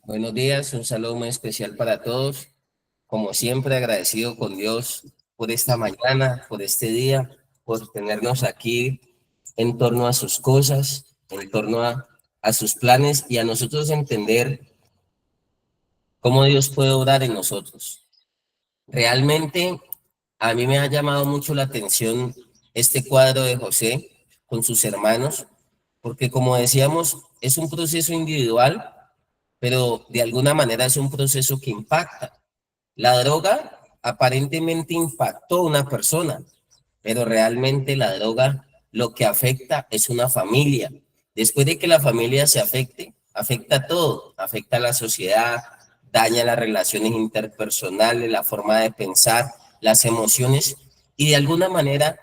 Buenos días, un saludo muy especial para todos. Como siempre, agradecido con Dios por esta mañana, por este día, por tenernos aquí en torno a sus cosas, en torno a sus planes y a nosotros entender cómo Dios puede obrar en nosotros. Realmente, a mí me ha llamado mucho la atención este cuadro de José con sus hermanos, porque como decíamos, es un proceso individual, pero de alguna manera es un proceso que impacta. La droga aparentemente impactó a una persona, pero realmente la droga lo que afecta es una familia. Después de que la familia se afecte, afecta todo, afecta a la sociedad, daña las relaciones interpersonales, la forma de pensar, las emociones, y de alguna manera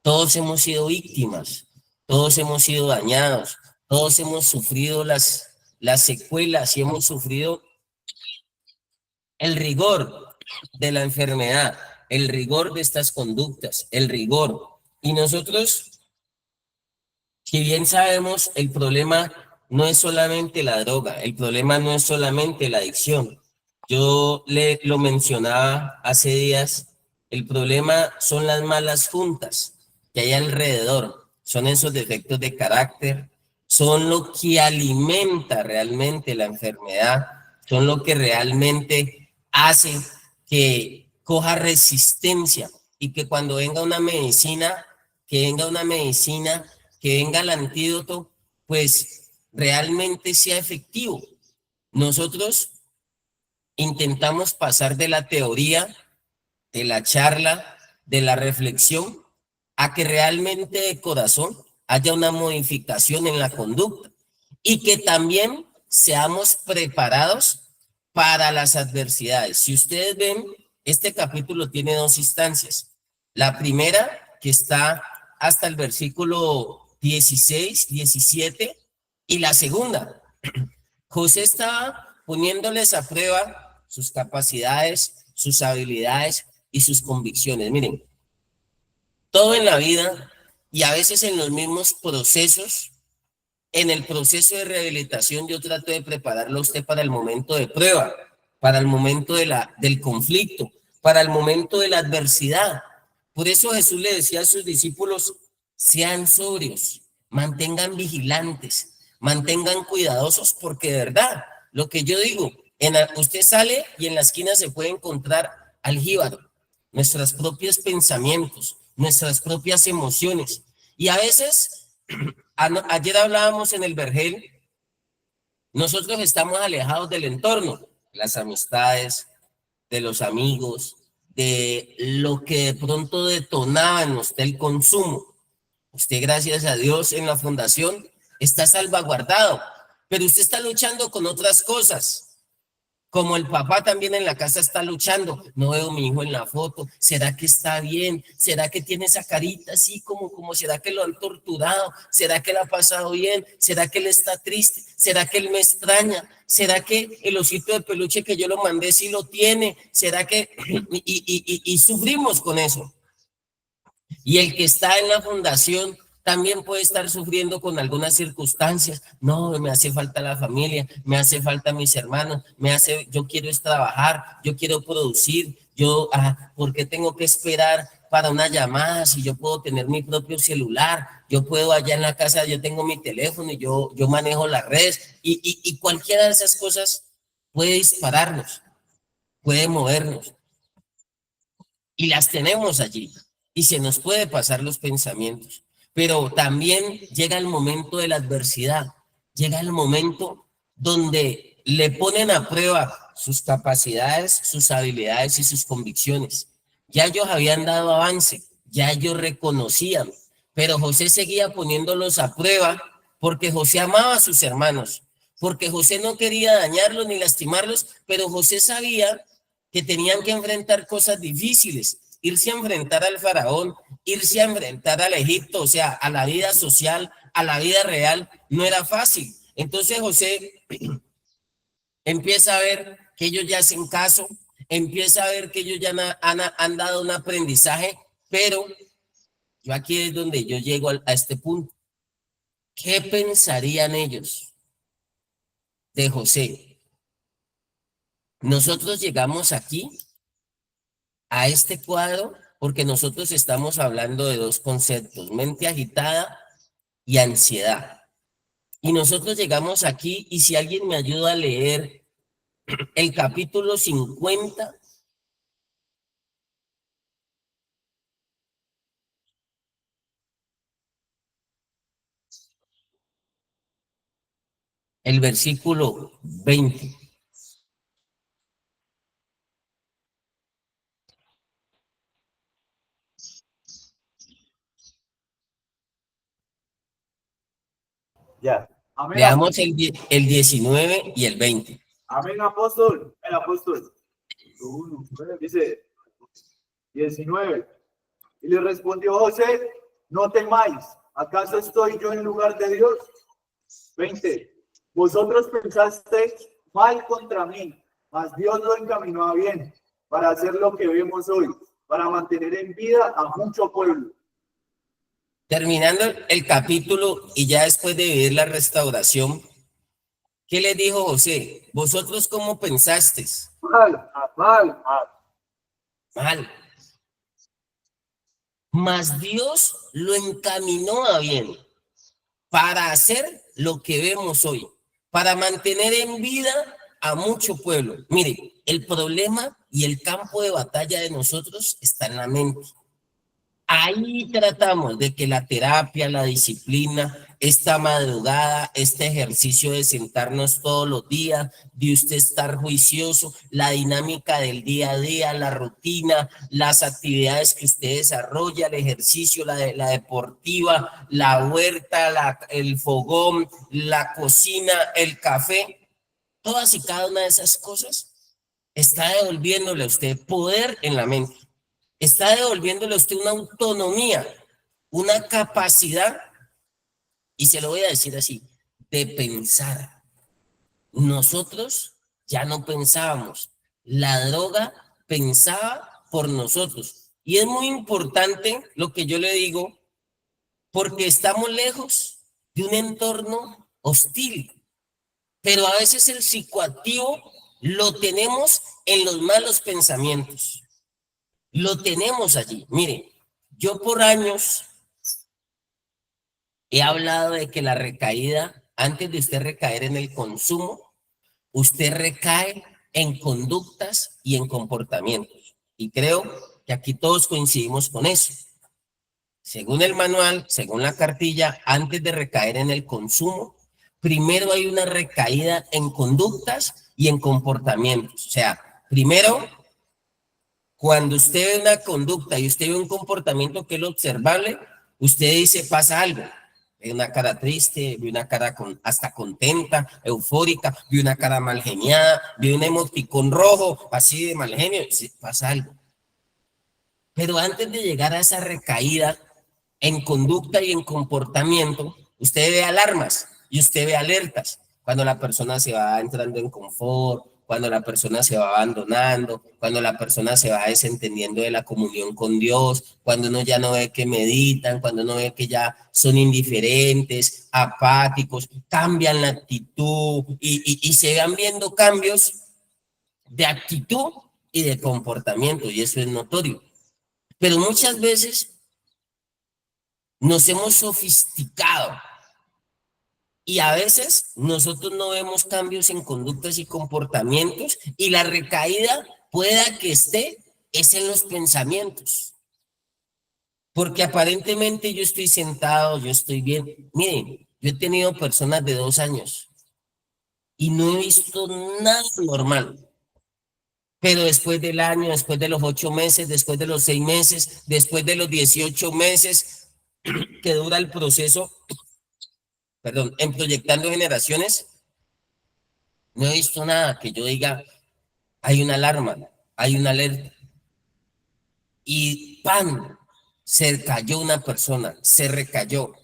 todos hemos sido víctimas, todos hemos sido dañados, todos hemos sufrido las secuelas y hemos sufrido el rigor de la enfermedad, el rigor de estas conductas, el rigor. Y nosotros, si bien sabemos, el problema no es solamente la droga, el problema no es solamente la adicción. Yo lo mencionaba hace días, el problema son las malas juntas que hay alrededor, son esos defectos de carácter, son lo que alimenta realmente la enfermedad, son lo que realmente hace que coja resistencia y que cuando venga una medicina, que venga una medicina, que venga el antídoto, pues realmente sea efectivo. Nosotros intentamos pasar de la teoría, de la charla, de la reflexión, a que realmente de corazón haya una modificación en la conducta y que también seamos preparados para las adversidades. Si ustedes ven, este capítulo tiene dos instancias. La primera, que está hasta el versículo 16, 17, y la segunda, José estaba poniéndoles a prueba sus capacidades, sus habilidades y sus convicciones. Miren, todo en la vida y a veces en los mismos procesos, en el proceso de rehabilitación yo trato de prepararlo a usted para el momento de prueba, para el momento del conflicto, para el momento de la adversidad. Por eso Jesús le decía a sus discípulos, sean sobrios, mantengan vigilantes, mantengan cuidadosos, porque de verdad, lo que yo digo, usted sale y en la esquina se puede encontrar aljíbaro, nuestros propios pensamientos, nuestras propias emociones. Y a veces, ayer hablábamos en el Vergel, nosotros estamos alejados del entorno, las amistades, de los amigos, de lo que de pronto detonaba en usted el consumo. Usted, gracias a Dios, en la fundación está salvaguardado, pero usted está luchando con otras cosas. Como el papá también en la casa está luchando, no veo a mi hijo en la foto, ¿será que está bien? ¿Será que tiene esa carita así como será que lo han torturado? ¿Será que le ha pasado bien? ¿Será que él está triste? ¿Será que él me extraña? ¿Será que el osito de peluche que yo lo mandé sí lo tiene? ¿Será que...? Y sufrimos con eso. Y el que está en la fundación también puede estar sufriendo con algunas circunstancias. No, me hace falta la familia, me hace falta mis hermanos, yo quiero es trabajar, yo quiero producir, ¿por qué tengo que esperar para una llamada si yo puedo tener mi propio celular? Yo puedo allá en la casa, yo tengo mi teléfono y yo manejo las redes y cualquiera de esas cosas puede dispararnos, puede movernos y las tenemos allí y se nos puede pasar los pensamientos, pero también llega el momento de la adversidad, llega el momento donde le ponen a prueba sus capacidades, sus habilidades y sus convicciones. Ya ellos habían dado avance, ya ellos reconocían, pero José seguía poniéndolos a prueba porque José amaba a sus hermanos, porque José no quería dañarlos ni lastimarlos, pero José sabía que tenían que enfrentar cosas difíciles, irse a enfrentar al faraón, irse a enfrentar al Egipto, o sea, a la vida social, a la vida real, no era fácil. Entonces José empieza a ver que ellos ya hacen caso, empieza a ver que ellos ya han dado un aprendizaje, pero yo aquí es donde yo llego a este punto. ¿Qué pensarían ellos de José. Nosotros llegamos aquí a este cuadro porque nosotros estamos hablando de dos conceptos, mente agitada y ansiedad. Y nosotros llegamos aquí y si alguien me ayuda a leer el capítulo 50, el versículo 20. Ya. Amén, Leamos el 19 y el 20. amén, apóstol. El apóstol. Dice 19. Y le respondió José, no temáis, ¿acaso estoy yo en lugar de Dios? 20. Vosotros pensasteis mal contra mí, mas Dios lo encaminó a bien, para hacer lo que vemos hoy, para mantener en vida a mucho pueblo. Terminando el capítulo y ya después de vivir la restauración, ¿qué le dijo José? ¿Vosotros cómo pensasteis? Mal. Mal. Mas Dios lo encaminó a bien para hacer lo que vemos hoy, para mantener en vida a mucho pueblo. Mire, el problema y el campo de batalla de nosotros está en la mente. Ahí tratamos de que la terapia, la disciplina, esta madrugada, este ejercicio de sentarnos todos los días, de usted estar juicioso, la dinámica del día a día, la rutina, las actividades que usted desarrolla, el ejercicio, la deportiva, la huerta, el fogón, la cocina, el café, todas y cada una de esas cosas está devolviéndole a usted poder en la mente. Está devolviéndole a usted una autonomía, una capacidad, y se lo voy a decir así, de pensar. Nosotros ya no pensábamos, la droga pensaba por nosotros. Y es muy importante lo que yo le digo, porque estamos lejos de un entorno hostil, pero a veces el psicoactivo lo tenemos en los malos pensamientos. Lo tenemos allí. Mire, yo por años he hablado de que la recaída, antes de usted recaer en el consumo, usted recae en conductas y en comportamientos. Y creo que aquí todos coincidimos con eso. Según el manual, según la cartilla, antes de recaer en el consumo, primero hay una recaída en conductas y en comportamientos. O sea, primero cuando usted ve una conducta y usted ve un comportamiento que es lo observable, usted dice, pasa algo. Ve una cara triste, ve una cara hasta contenta, eufórica, ve una cara mal geniada, ve un emoticón rojo, así de mal genio, sí, pasa algo. Pero antes de llegar a esa recaída en conducta y en comportamiento, usted ve alarmas y usted ve alertas. Cuando la persona se va entrando en confort, cuando la persona se va abandonando, cuando la persona se va desentendiendo de la comunión con Dios, cuando uno ya no ve que meditan, cuando uno ve que ya son indiferentes, apáticos, cambian la actitud y se van viendo cambios de actitud y de comportamiento, y eso es notorio. Pero muchas veces nos hemos sofisticado y a veces nosotros no vemos cambios en conductas y comportamientos y la recaída pueda que esté es en los pensamientos. Porque aparentemente yo estoy sentado, yo estoy bien. Miren, yo he tenido personas de 2 años y no he visto nada normal. Pero después del año, después de los 8 meses, después de los 6 meses, después de los 18 meses que dura el proceso, perdón, en Proyectando Generaciones, no he visto nada que yo diga, hay una alarma, hay una alerta. Y ¡pam! Se cayó una persona, se recayó.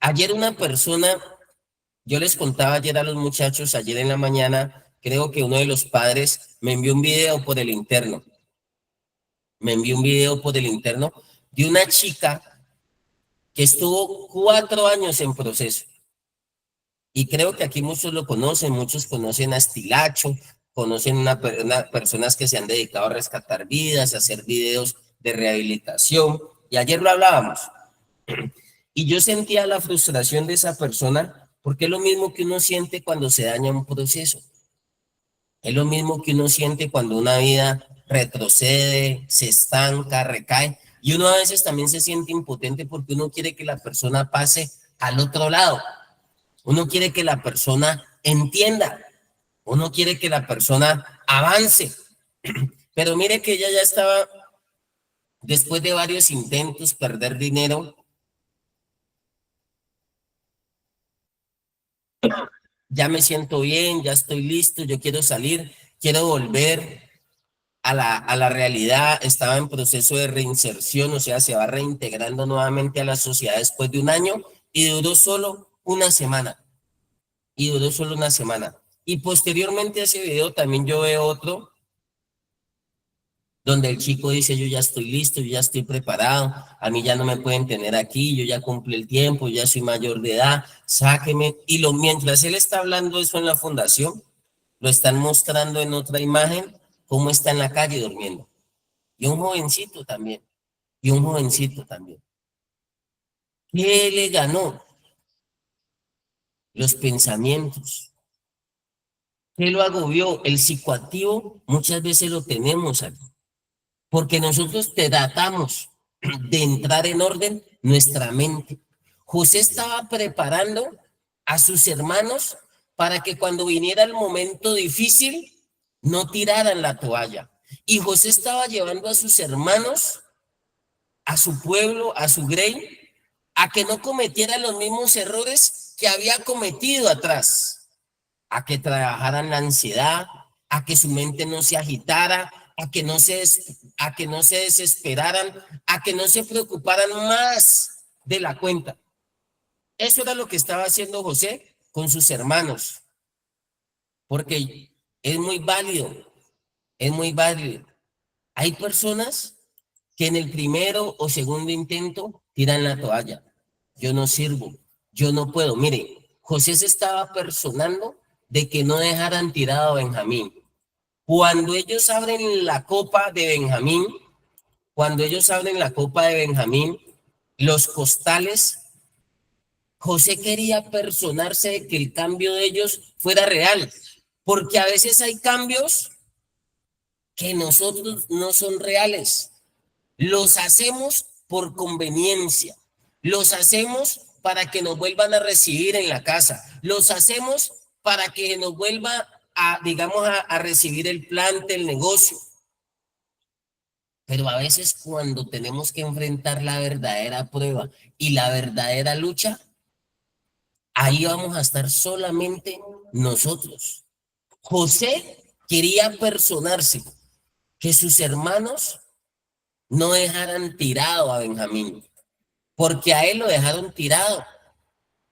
Ayer una persona, yo les contaba ayer a los muchachos, ayer en la mañana, creo que uno de los padres me envió un video por el interno. De una chica que estuvo 4 años en proceso. Y creo que aquí muchos lo conocen, muchos conocen a Estilacho, conocen personas que se han dedicado a rescatar vidas, a hacer videos de rehabilitación. Y ayer lo hablábamos. Y yo sentía la frustración de esa persona porque es lo mismo que uno siente cuando se daña un proceso. Es lo mismo que uno siente cuando una vida retrocede, se estanca, recae. Y uno a veces también se siente impotente porque uno quiere que la persona pase al otro lado. Uno quiere que la persona entienda. Uno quiere que la persona avance. Pero mire que ella ya estaba, después de varios intentos, perder dinero, ya me siento bien, ya estoy listo, yo quiero salir, quiero volver a la realidad, estaba en proceso de reinserción, o sea, se va reintegrando nuevamente a la sociedad después de un año y duró solo una semana. Y duró solo una semana. Y posteriormente a ese video también yo veo otro donde el chico dice, yo ya estoy listo, yo ya estoy preparado, a mí ya no me pueden tener aquí, yo ya cumplí el tiempo, ya soy mayor de edad, sáqueme. Y mientras él está hablando eso en la fundación, lo están mostrando en otra imagen, cómo está en la calle durmiendo. Y un jovencito también, y un jovencito también. ¿Qué le ganó? Los pensamientos. ¿Qué lo agobió? El psicoactivo muchas veces lo tenemos aquí. Porque nosotros tratamos de entrar en orden nuestra mente. José estaba preparando a sus hermanos para que cuando viniera el momento difícil no tiraran la toalla. Y José estaba llevando a sus hermanos, a su pueblo, a su grey, a que no cometieran los mismos errores que había cometido atrás, a que trabajaran la ansiedad, a que su mente no se agitara, a que no se desesperaran, a que no se preocuparan más de la cuenta. Eso era lo que estaba haciendo José con sus hermanos, porque es muy válido, es muy válido. Hay personas que en el primero o segundo intento tiran la toalla. Yo no sirvo, yo no puedo. Mire, José se estaba personando de que no dejaran tirado a Benjamín. Cuando ellos abren la copa de Benjamín, cuando ellos abren la copa de Benjamín, los costales, José quería personarse de que el cambio de ellos fuera real, porque a veces hay cambios que nosotros no son reales. Los hacemos por conveniencia, los hacemos para que nos vuelvan a recibir en la casa, los hacemos para que nos vuelva a, digamos, a recibir el plante, el negocio. Pero a veces cuando tenemos que enfrentar la verdadera prueba y la verdadera lucha, ahí vamos a estar solamente nosotros. José quería personarse, que sus hermanos no dejaran tirado a Benjamín, porque a él lo dejaron tirado.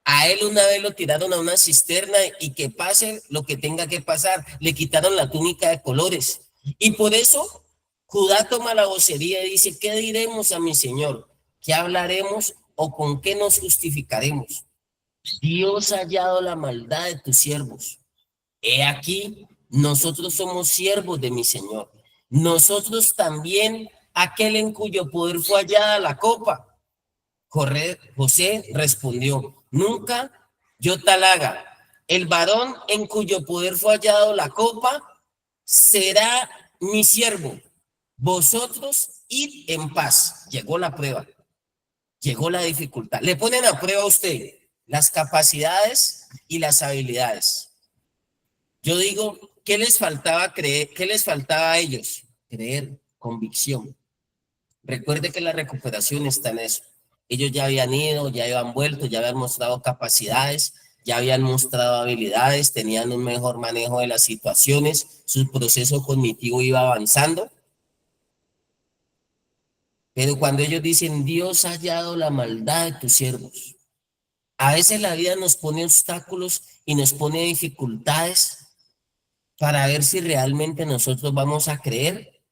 A él una vez lo tiraron a una cisterna y que pase lo que tenga que pasar. Le quitaron la túnica de colores. Y por eso Judá toma la vocería y dice, ¿qué diremos a mi Señor? ¿Qué hablaremos o con qué nos justificaremos? Dios ha hallado la maldad de tus siervos. He aquí, nosotros somos siervos de mi Señor. Nosotros también, aquel en cuyo poder fue hallada la copa. José respondió, nunca yo tal haga. El varón en cuyo poder fue hallado la copa será mi siervo. Vosotros id en paz. Llegó la prueba, llegó la dificultad. Le ponen a prueba a usted las capacidades y las habilidades. Yo digo, ¿qué les faltaba creer? ¿Qué les faltaba a ellos? Creer, convicción. Recuerde que la recuperación está en eso. Ellos ya habían ido, ya habían vuelto, ya habían mostrado capacidades, ya habían mostrado habilidades, tenían un mejor manejo de las situaciones, su proceso cognitivo iba avanzando. Pero cuando ellos dicen, Dios ha hallado la maldad de tus siervos, a veces la vida nos pone obstáculos y nos pone dificultades para ver si realmente nosotros vamos a creer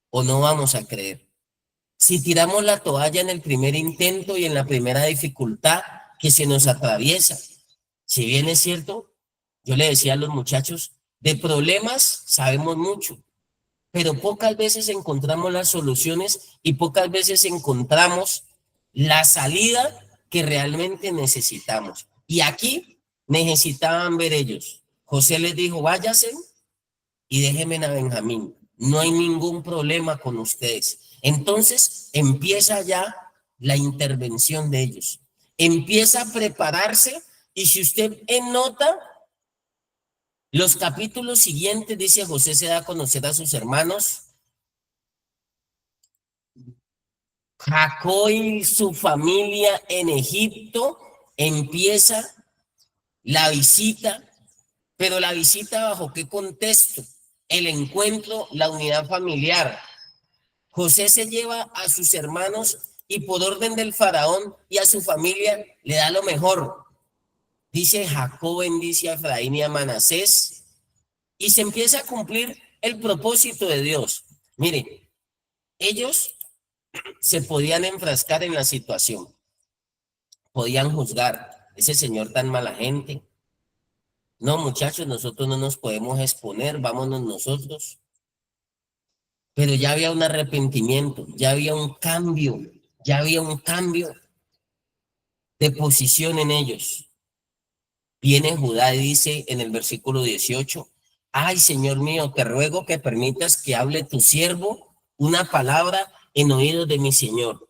o no vamos a creer. Si tiramos la toalla en el primer intento y en la primera dificultad que se nos atraviesa, Si bien es cierto, yo le decía a los muchachos, de problemas sabemos mucho, pero pocas veces encontramos las soluciones y pocas veces encontramos la salida que realmente necesitamos. Y aquí necesitaban ver ellos. José les dijo, váyase y déjenme a Benjamín. No hay ningún problema con ustedes. Entonces empieza ya la intervención de ellos. Empieza a prepararse y si usted nota, los capítulos siguientes, dice José se da a conocer a sus hermanos. Jacob y su familia en Egipto empieza la visita, pero la visita bajo qué contexto? El encuentro, la unidad familiar. José se lleva a sus hermanos y por orden del faraón y a su familia le da lo mejor. Dice Jacob bendice a Efraín y a Manasés y se empieza a cumplir el propósito de Dios. Mire, ellos se podían enfrascar en la situación, podían juzgar, ese señor tan mala gente. No, muchachos, nosotros no nos podemos exponer, vámonos nosotros. Pero ya había un arrepentimiento, ya había un cambio de posición en ellos. Viene Judá y dice en el versículo 18, ay, Señor mío, te ruego que permitas que hable tu siervo una palabra en oídos de mi Señor.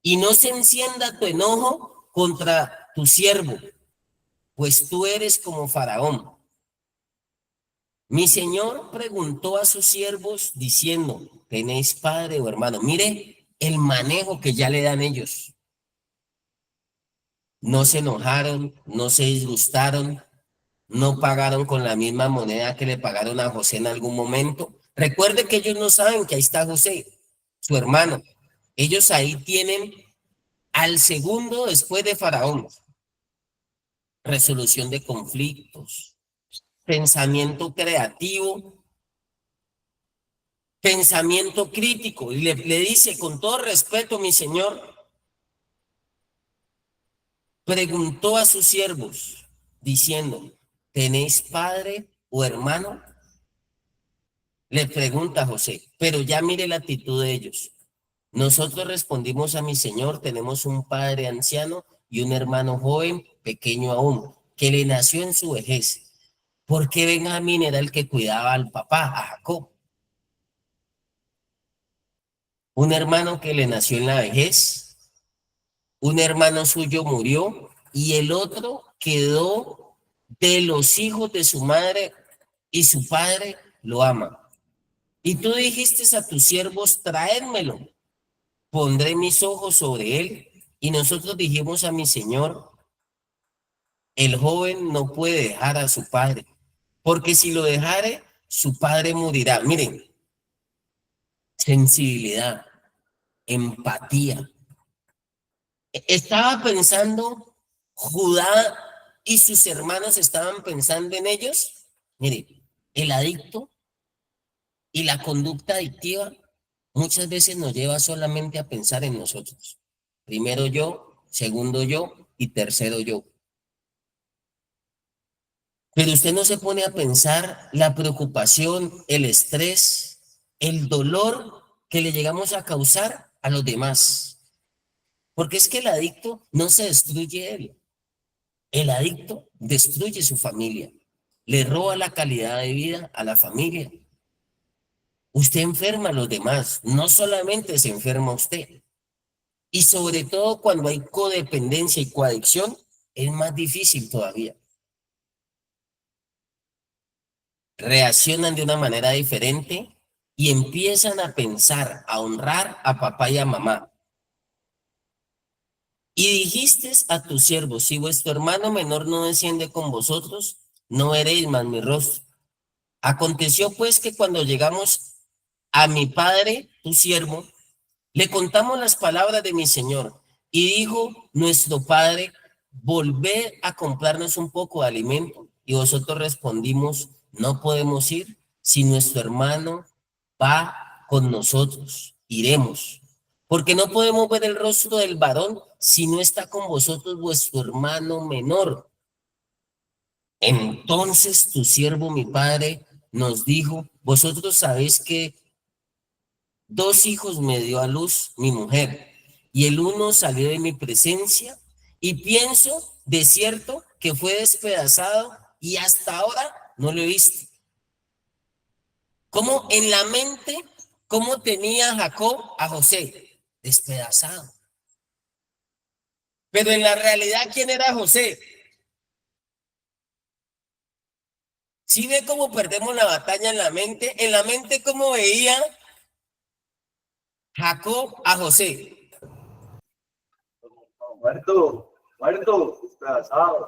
Y no se encienda tu enojo contra tu siervo, pues tú eres como Faraón. Mi Señor preguntó a sus siervos diciendo, ¿tenéis padre o hermano? Mire el manejo que ya le dan ellos. No se enojaron, no se disgustaron, no pagaron con la misma moneda que le pagaron a José en algún momento. Recuerde que ellos no saben que ahí está José, su hermano. Ellos ahí tienen al segundo después de Faraón. Resolución de conflictos, pensamiento creativo, pensamiento crítico. Y le dice, con todo respeto, mi señor, preguntó a sus siervos, diciendo, ¿tenéis padre o hermano? Le pregunta a José, pero ya mire la actitud de ellos. Nosotros respondimos a mi señor, tenemos un padre anciano y un hermano joven, pequeño aún, que le nació en su vejez. Porque Benjamín era el que cuidaba al papá, a Jacob. Un hermano que le nació en la vejez, un hermano suyo murió y el otro quedó de los hijos de su madre y su padre lo ama. Y tú dijiste a tus siervos, traédmelo, pondré mis ojos sobre él. Y nosotros dijimos a mi señor, el joven no puede dejar a su padre, porque si lo dejare, su padre morirá. Miren, sensibilidad, empatía. Estaba pensando Judá y sus hermanos estaban pensando en ellos. Mire, el adicto y la conducta adictiva muchas veces nos lleva solamente a pensar en nosotros. Primero yo, segundo yo y tercero yo. Pero usted no se pone a pensar la preocupación, el estrés, el dolor que le llegamos a causar a los demás. Porque es que el adicto no se destruye él. El adicto destruye su familia. Le roba la calidad de vida a la familia. Usted enferma a los demás. No solamente se enferma usted. Y sobre todo cuando hay codependencia y coadicción, es más difícil todavía. Reaccionan de una manera diferente y empiezan a pensar, a honrar a papá y a mamá. Y dijiste a tus siervos, si vuestro hermano menor no desciende con vosotros, no veréis más mi rostro. Aconteció pues que cuando llegamos a mi padre, tu siervo, le contamos las palabras de mi señor y dijo nuestro padre, volved a comprarnos un poco de alimento. Y vosotros respondimos, no podemos ir si nuestro hermano va con nosotros, iremos. Porque no podemos ver el rostro del varón si no está con vosotros vuestro hermano menor. Entonces tu siervo, mi padre, nos dijo, vosotros sabéis que 2 hijos me dio a luz mi mujer, y el uno salió de mi presencia, y pienso de cierto que fue despedazado, y hasta ahora no lo he visto. Como en la mente, cómo tenía Jacob a José, despedazado. Pero en la realidad, ¿quién era José? ¿Sí ve cómo perdemos la batalla en la mente? En la mente, ¿cómo veía Jacob a José? Muerto, muerto, despedazado.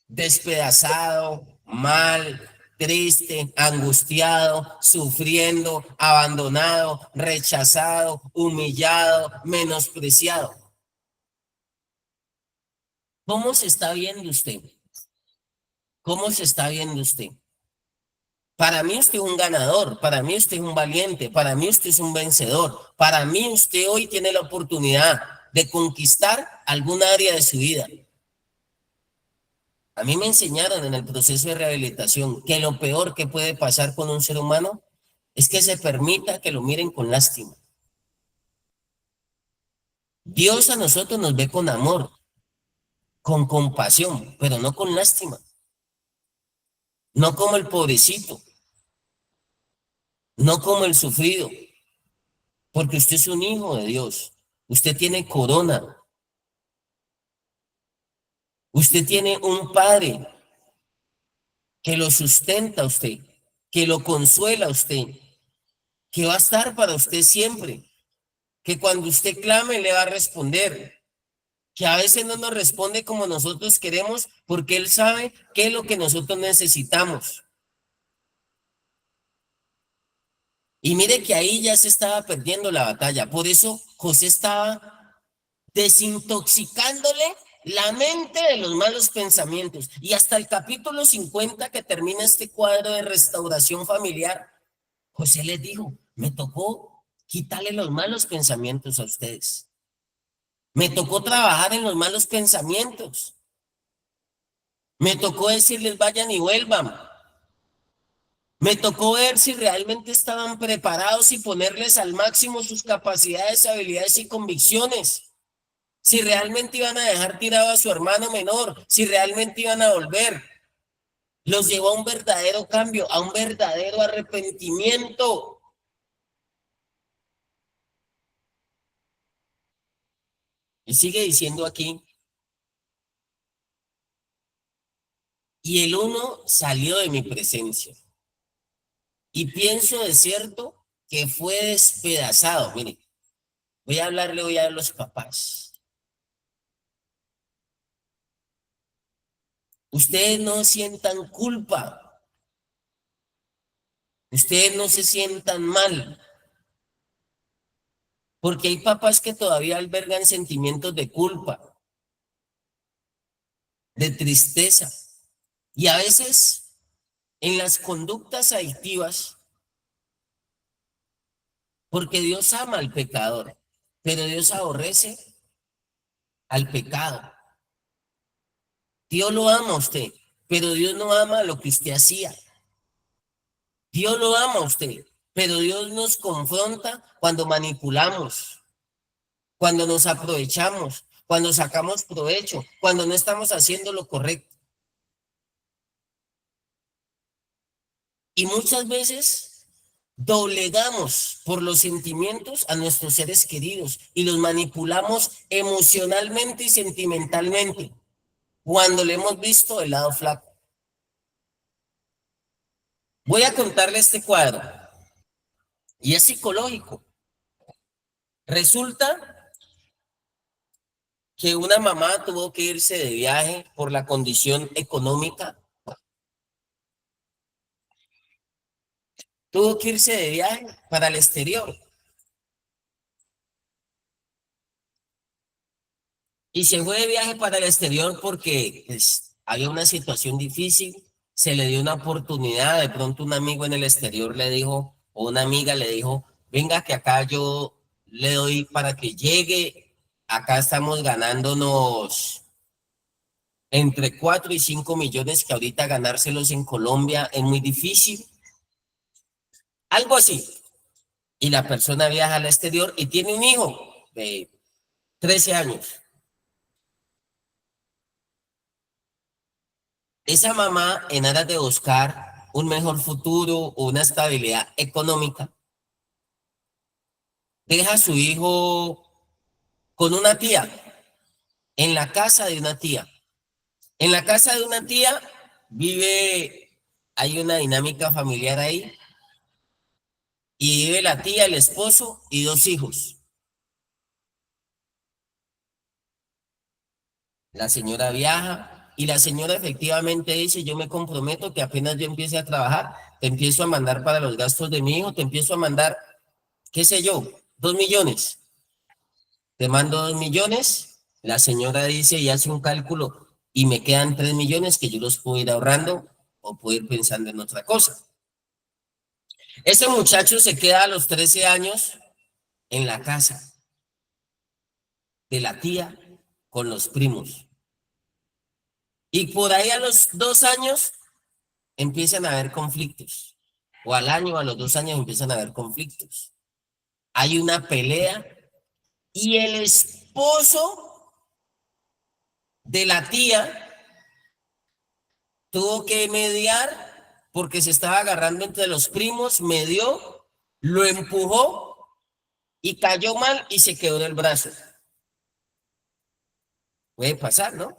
Despedazado, mal, triste, angustiado, sufriendo, abandonado, rechazado, humillado, menospreciado. ¿Cómo se está viendo usted? ¿Cómo se está viendo usted? Para mí usted es un ganador, para mí usted es un valiente, para mí usted es un vencedor, para mí usted hoy tiene la oportunidad de conquistar alguna área de su vida. A mí me enseñaron en el proceso de rehabilitación que lo peor que puede pasar con un ser humano es que se permita que lo miren con lástima. Dios a nosotros nos ve con amor, con compasión, pero no con lástima, no como el pobrecito, no como el sufrido, porque usted es un hijo de Dios, usted tiene corona, usted tiene un padre que lo sustenta a usted, que lo consuela a usted, que va a estar para usted siempre, que cuando usted clame le va a responder, que a veces no nos responde como nosotros queremos porque Él sabe qué es lo que nosotros necesitamos. Y mire que ahí ya se estaba perdiendo la batalla. Por eso José estaba desintoxicándole la mente de los malos pensamientos. Y hasta el capítulo 50 que termina este cuadro de restauración familiar, José les dijo, me tocó quitarle los malos pensamientos a ustedes. Me tocó trabajar en los malos pensamientos. Me tocó decirles vayan y vuelvan. Me tocó ver si realmente estaban preparados y ponerles al máximo sus capacidades, habilidades y convicciones. Si realmente iban a dejar tirado a su hermano menor, si realmente iban a volver. Los llevó a un verdadero cambio, a un verdadero arrepentimiento. Y sigue diciendo aquí, y el uno salió de mi presencia. Y pienso de cierto que fue despedazado. Mire, voy a hablarle hoy a los papás. Ustedes no sientan culpa, ustedes no se sientan mal, porque hay papás que todavía albergan sentimientos de culpa, de tristeza, y a veces en las conductas adictivas, porque Dios ama al pecador, pero Dios aborrece al pecado. Dios lo ama a usted, pero Dios no ama lo que usted hacía. Dios lo ama a usted, pero Dios nos confronta cuando manipulamos, cuando nos aprovechamos, cuando sacamos provecho, cuando no estamos haciendo lo correcto. Y muchas veces doblegamos por los sentimientos a nuestros seres queridos y los manipulamos emocionalmente y sentimentalmente cuando le hemos visto el lado flaco. Voy a contarle este cuadro y es psicológico. Resulta que una mamá tuvo que irse de viaje por la condición económica. Tuvo que irse de viaje para el exterior. Y se fue de viaje para el exterior porque pues, había una situación difícil, se le dio una oportunidad, de pronto un amigo en el exterior le dijo, o una amiga le dijo, venga que acá yo le doy para que llegue, acá estamos ganándonos entre 4 y 5 millones, que ahorita ganárselos en Colombia es muy difícil, algo así. Y la persona viaja al exterior y tiene un hijo de 13 años. Esa mamá, en aras de buscar un mejor futuro o una estabilidad económica, deja a su hijo con una tía, en la casa de una tía. En la casa de una tía vive, hay una dinámica familiar ahí, y vive la tía, el esposo y 2 hijos. La señora viaja y la señora efectivamente dice, yo me comprometo que apenas yo empiece a trabajar, te empiezo a mandar para los gastos de mi hijo, te empiezo a mandar, qué sé yo, 2 millones. Te mando 2 millones, la señora dice y hace un cálculo y me quedan 3 millones que yo los puedo ir ahorrando o puedo ir pensando en otra cosa. Ese muchacho se queda a los 13 años en la casa de la tía con los primos. Y por ahí a los 2 años empiezan a haber conflictos. O al año, a los 2 años empiezan a haber conflictos. Hay una pelea y el esposo de la tía tuvo que mediar porque se estaba agarrando entre los primos, medió, lo empujó y cayó mal y se quebró el brazo. Puede pasar, ¿no?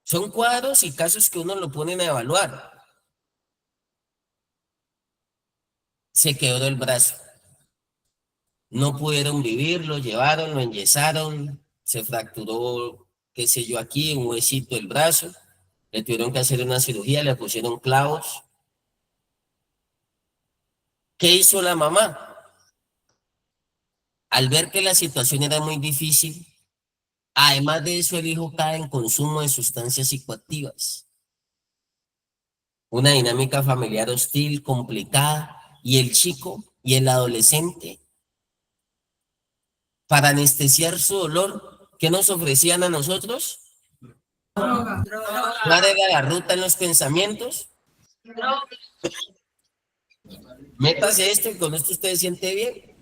Son cuadros y casos que uno lo ponen a evaluar. Se quebró el brazo. No pudieron vivir, lo llevaron, lo enyesaron, se fracturó, qué sé yo, aquí, un huesito del brazo. Le tuvieron que hacer una cirugía, le pusieron clavos. ¿Qué hizo la mamá? Al ver que la situación era muy difícil, además de eso, el hijo cae en consumo de sustancias psicoactivas. Una dinámica familiar hostil, complicada, y el chico y el adolescente, para anestesiar su dolor, ¿qué nos ofrecían a nosotros? ¿Cuál era la ruta en los pensamientos? Métase esto y con esto usted se siente bien.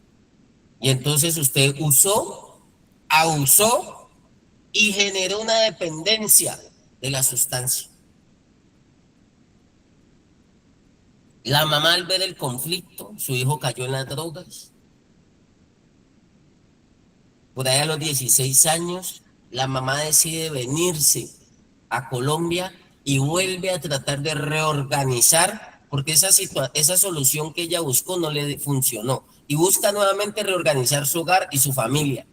Y entonces usted usó, abusó y generó una dependencia de la sustancia. La mamá, al ver el conflicto, su hijo cayó en las drogas. Por ahí a los 16 años, la mamá decide venirse a Colombia y vuelve a tratar de reorganizar, porque esa solución que ella buscó no le funcionó. Y busca nuevamente reorganizar su hogar y su familia.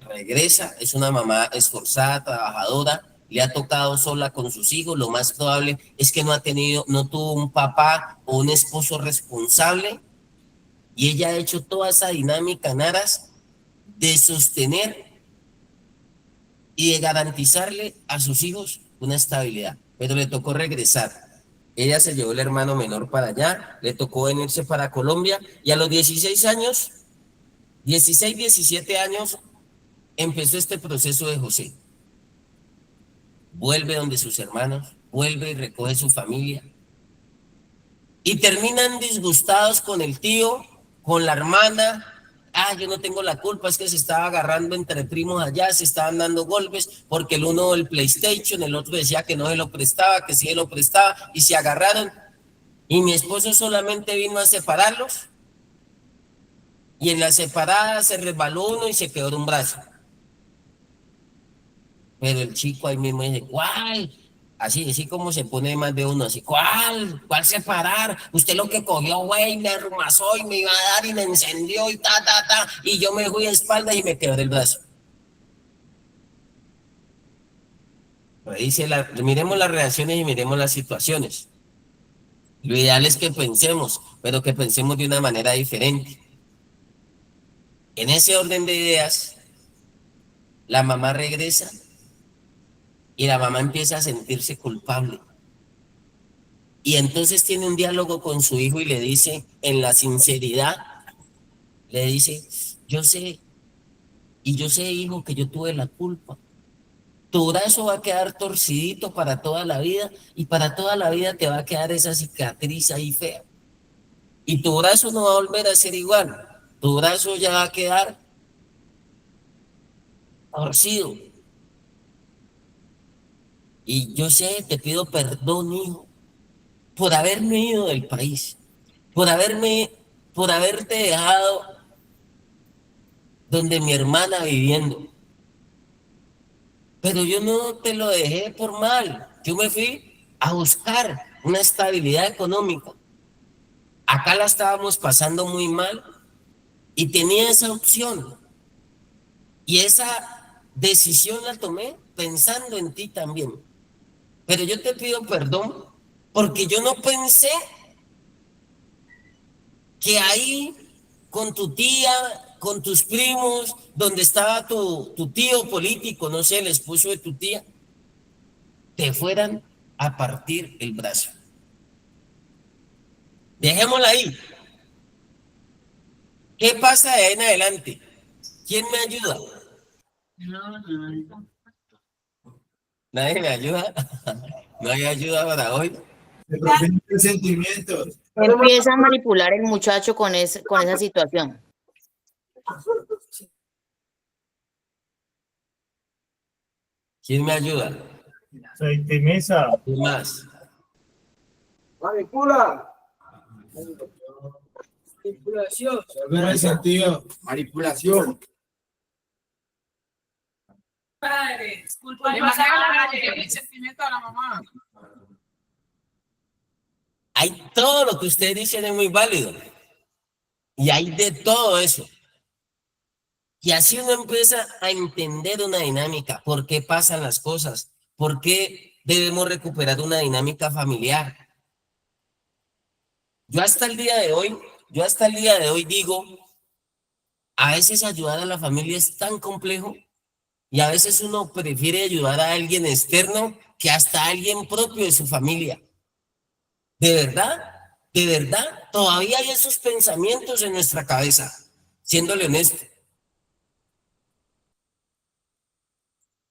Regresa, es una mamá esforzada, trabajadora, le ha tocado sola con sus hijos. Lo más probable es que no tuvo un papá o un esposo responsable, y ella ha hecho toda esa dinámica en aras de sostener y de garantizarle a sus hijos una estabilidad, pero le tocó regresar. Ella se llevó el hermano menor para allá, le tocó venirse para Colombia y a los 16 años, 16, 17 años, empezó este proceso de José. Vuelve donde sus hermanos, vuelve y recoge su familia y terminan disgustados con el tío, con la hermana. Ah, yo no tengo la culpa, es que se estaba agarrando entre primos allá, se estaban dando golpes, porque el uno el PlayStation, el otro decía que no se lo prestaba, que sí se lo prestaba, y se agarraron. Y mi esposo solamente vino a separarlos, y en la separada se resbaló uno y se quedó de un brazo. Pero el chico ahí mismo dice, ¿cuál? Así como se pone más de uno, así, ¿cuál separar? Usted lo que cogió, güey, me arrumazó y me iba a dar y me encendió y y yo me fui a espalda y me quebré el brazo. Miremos las reacciones y miremos las situaciones. Lo ideal es que pensemos, pero que pensemos de una manera diferente. En ese orden de ideas, la mamá regresa y la mamá empieza a sentirse culpable. Y entonces tiene un diálogo con su hijo y le dice, en la sinceridad, le dice, yo sé, hijo, que yo tuve la culpa. tu brazo va a quedar torcidito para toda la vida y para toda la vida te va a quedar esa cicatriz ahí fea. Y tu brazo no va a volver a ser igual. Tu brazo ya va a quedar torcido. Y yo sé, te pido perdón, hijo, por haberme ido del país, por haberte dejado donde mi hermana viviendo. Pero yo no te lo dejé por mal. Yo me fui a buscar una estabilidad económica. Acá la estábamos pasando muy mal y tenía esa opción. Y esa decisión la tomé pensando en ti también. Pero yo te pido perdón porque yo no pensé que ahí con tu tía, con tus primos, donde estaba tu tío político, no sé, el esposo de tu tía, te fueran a partir el brazo. Dejémosla ahí. ¿Qué pasa de ahí en adelante? ¿Quién me ayuda? ¿Nadie me ayuda? ¿No hay ayuda para hoy? Se transmiten sentimientos. Empieza a manipular el muchacho con esa situación. ¿Quién me ayuda? Se intimiza. ¿Quién más? Manipula. Manipulación. Sentido. Manipulación. Padre, disculpa, el sentimiento a la mamá. Hay todo lo que ustedes dicen es muy válido. Y hay de todo eso. Y así uno empieza a entender una dinámica, por qué pasan las cosas, por qué debemos recuperar una dinámica familiar. Yo hasta el día de hoy digo, a veces ayudar a la familia es tan complejo y a veces uno prefiere ayudar a alguien externo que hasta a alguien propio de su familia. De verdad, todavía hay esos pensamientos en nuestra cabeza, siéndole honesto.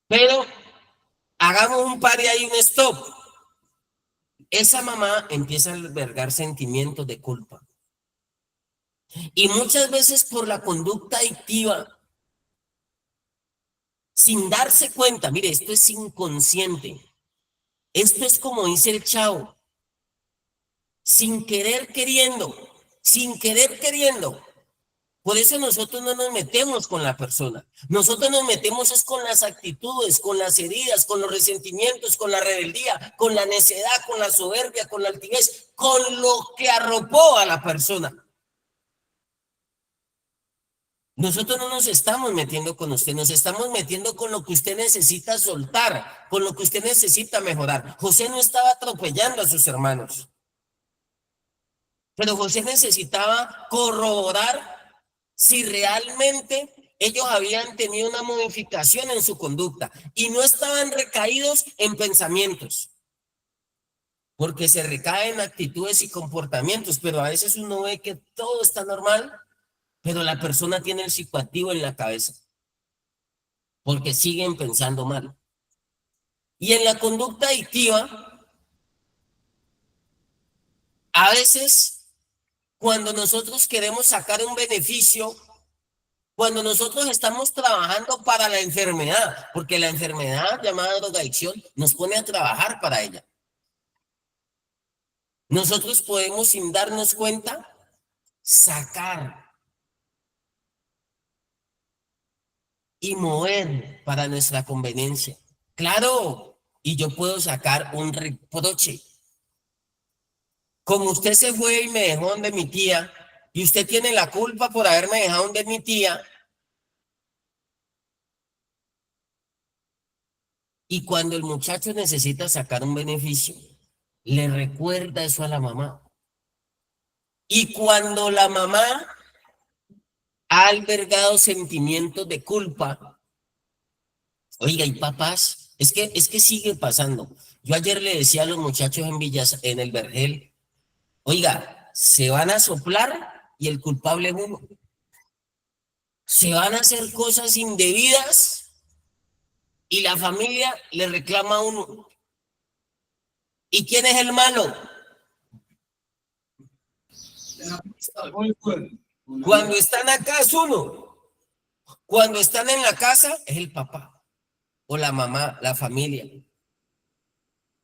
Pero hagamos un par y hay un stop. Esa mamá empieza a albergar sentimientos de culpa. Y muchas veces por la conducta adictiva, sin darse cuenta, mire, esto es inconsciente. Esto es como dice el Chavo, sin querer queriendo, sin querer queriendo. Por eso nosotros no nos metemos con la persona. Nosotros nos metemos es con las actitudes, con las heridas, con los resentimientos, con la rebeldía, con la necedad, con la soberbia, con la altivez, con lo que arropó a la persona. Nosotros no nos estamos metiendo con usted, nos estamos metiendo con lo que usted necesita soltar, con lo que usted necesita mejorar. José no estaba atropellando a sus hermanos, pero José necesitaba corroborar si realmente ellos habían tenido una modificación en su conducta y no estaban recaídos en pensamientos, porque se recaen en actitudes y comportamientos, pero a veces uno ve que todo está normal, pero la persona tiene el psicoactivo en la cabeza, porque siguen pensando mal. Y en la conducta adictiva, a veces cuando nosotros queremos sacar un beneficio, cuando nosotros estamos trabajando para la enfermedad, porque la enfermedad llamada drogadicción nos pone a trabajar para ella. Nosotros podemos, sin darnos cuenta, sacar y mover para nuestra conveniencia. Claro, y yo puedo sacar un reproche. Como usted se fue y me dejó donde mi tía, y usted tiene la culpa por haberme dejado donde mi tía, y cuando el muchacho necesita sacar un beneficio, le recuerda eso a la mamá. Y cuando la mamá ha albergado sentimientos de culpa, oiga, y papás, es que sigue pasando. Yo ayer le decía a los muchachos en el Vergel, oiga, se van a soplar y el culpable es uno. Se van a hacer cosas indebidas y la familia le reclama a uno. ¿Y quién es el malo? Cuando están acá es uno. Cuando están en la casa es el papá o la mamá, la familia.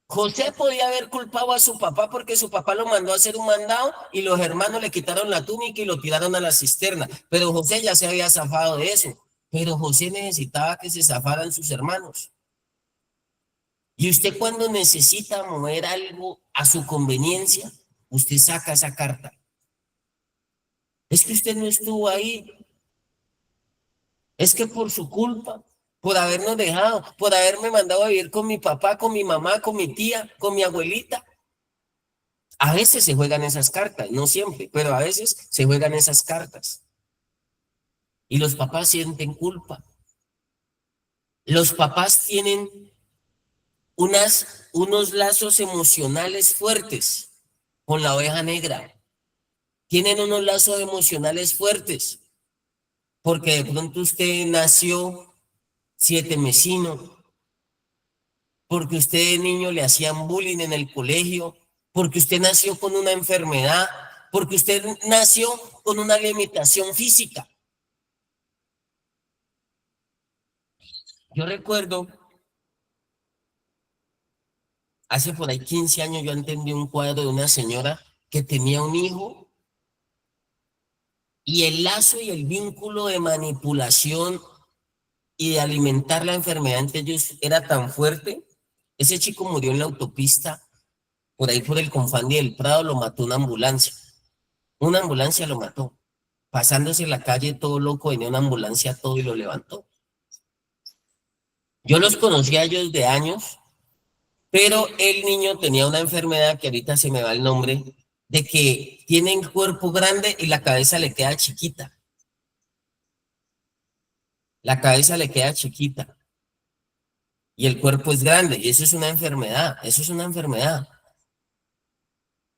José podía haber culpado a su papá porque su papá lo mandó a hacer un mandado y los hermanos le quitaron la túnica y lo tiraron a la cisterna. Pero José ya se había zafado de eso. Pero José necesitaba que se zafaran sus hermanos. Y usted cuando necesita mover algo a su conveniencia, usted saca esa carta. Es que usted no estuvo ahí. Es que por su culpa, por habernos dejado, por haberme mandado a vivir con mi papá, con mi mamá, con mi tía, con mi abuelita. A veces se juegan esas cartas, no siempre, pero a veces se juegan esas cartas. Y los papás sienten culpa. Los papás tienen unos lazos emocionales fuertes con la oveja negra. Tienen unos lazos emocionales fuertes porque de pronto usted nació 7 mesino, porque usted de niño le hacían bullying en el colegio, porque usted nació con una enfermedad, porque usted nació con una limitación física. Yo recuerdo, hace por ahí 15 años yo entendí un cuadro de una señora que tenía un hijo y el lazo y el vínculo de manipulación y de alimentar la enfermedad entre ellos era tan fuerte. Ese chico murió en la autopista, por ahí por el Confandi del Prado, lo mató una ambulancia. Una ambulancia lo mató. Pasándose en la calle todo loco, venía una ambulancia todo y lo levantó. Yo los conocía a ellos de años, pero el niño tenía una enfermedad que ahorita se me va el nombre, de que tiene el cuerpo grande y la cabeza le queda chiquita. La cabeza le queda chiquita y el cuerpo es grande y eso es una enfermedad, eso es una enfermedad.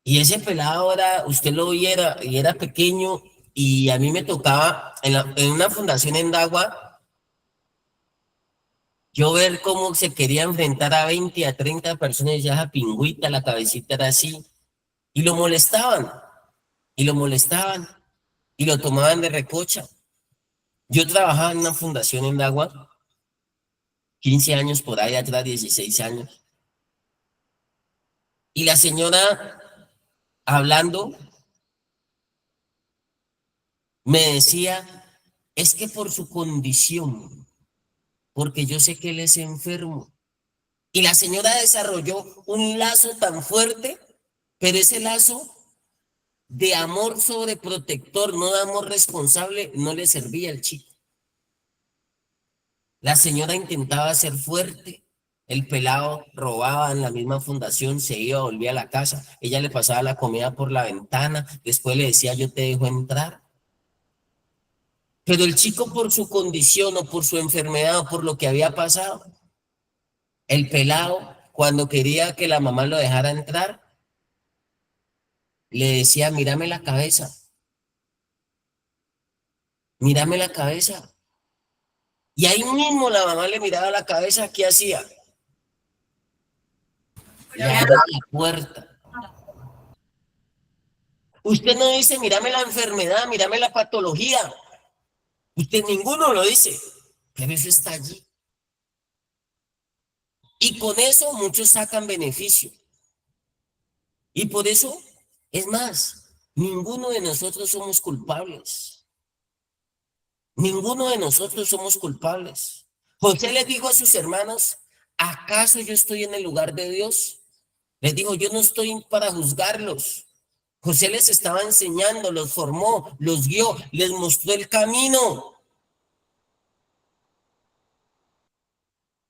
Y ese pelado ahora, usted lo viera y era pequeño y a mí me tocaba en una fundación en Dagua, yo ver cómo se quería enfrentar a 20, a 30 personas, ya esa pingüita, la cabecita era así, y lo molestaban, y lo molestaban, y lo tomaban de recocha. Yo trabajaba en una fundación en Dagua, 15 años por ahí atrás, 16 años. Y la señora, hablando, me decía, es que por su condición, porque yo sé que él es enfermo. Y la señora desarrolló un lazo tan fuerte, pero ese lazo de amor sobreprotector, no de amor responsable, no le servía al chico. La señora intentaba ser fuerte, el pelado robaba en la misma fundación, se iba, volvía a la casa, ella le pasaba la comida por la ventana, después le decía, yo te dejo entrar. Pero el chico por su condición o por su enfermedad o por lo que había pasado, el pelado, cuando quería que la mamá lo dejara entrar, le decía, mírame la cabeza, mírame la cabeza. Y ahí mismo la mamá le miraba la cabeza, ¿qué hacía? Le abría la puerta. Usted no dice, mírame la enfermedad, mírame la patología. Usted ninguno lo dice, pero eso está allí. Y con eso muchos sacan beneficio. Y por eso, es más, ninguno de nosotros somos culpables. Ninguno de nosotros somos culpables. José les dijo a sus hermanos, ¿acaso yo estoy en el lugar de Dios? Les dijo, yo no estoy para juzgarlos. José les estaba enseñando, los formó, los guió, les mostró el camino.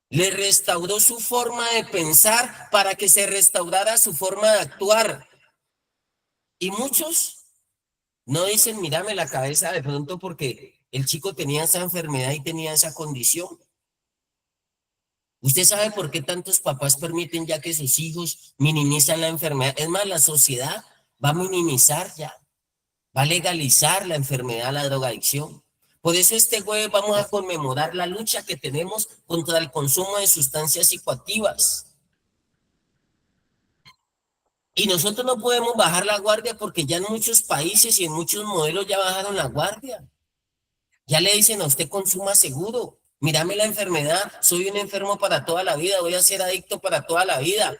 Le restauró su forma de pensar para que se restaurara su forma de actuar. Y muchos no dicen, mírame la cabeza de pronto porque el chico tenía esa enfermedad y tenía esa condición. ¿Usted sabe por qué tantos papás permiten ya que sus hijos minimizan la enfermedad? Es más, la sociedad va a minimizar ya, va a legalizar la enfermedad, la drogadicción. Por eso este jueves vamos a conmemorar la lucha que tenemos contra el consumo de sustancias psicoactivas. Y nosotros no podemos bajar la guardia porque ya en muchos países y en muchos modelos ya bajaron la guardia. Ya le dicen a usted consuma seguro. Mírame la enfermedad, soy un enfermo para toda la vida, voy a ser adicto para toda la vida.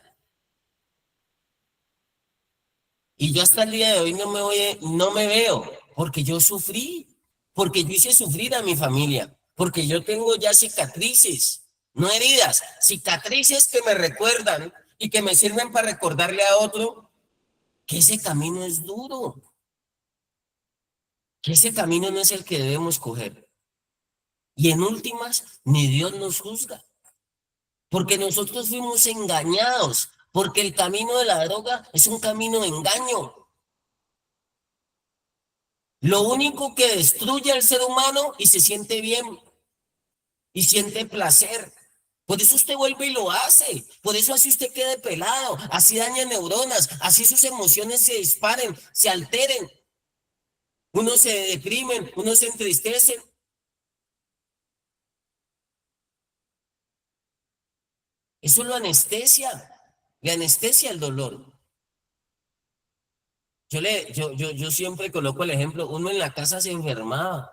Y yo hasta el día de hoy no me veo, porque yo sufrí, porque yo hice sufrir a mi familia, porque yo tengo ya cicatrices, no heridas, cicatrices que me recuerdan y que me sirven para recordarle a otro que ese camino es duro, que ese camino no es el que debemos coger. Y en últimas, ni Dios nos juzga, porque nosotros fuimos engañados, porque el camino de la droga es un camino de engaño. Lo único que destruye al ser humano y se siente bien y siente placer. Por eso usted vuelve y lo hace. Por eso así usted quede pelado, así daña neuronas, así sus emociones se disparen, se alteren. Uno se deprimen, uno se entristece. Eso lo anestesia, le anestesia el dolor. Yo siempre coloco el ejemplo, uno en la casa se enfermaba.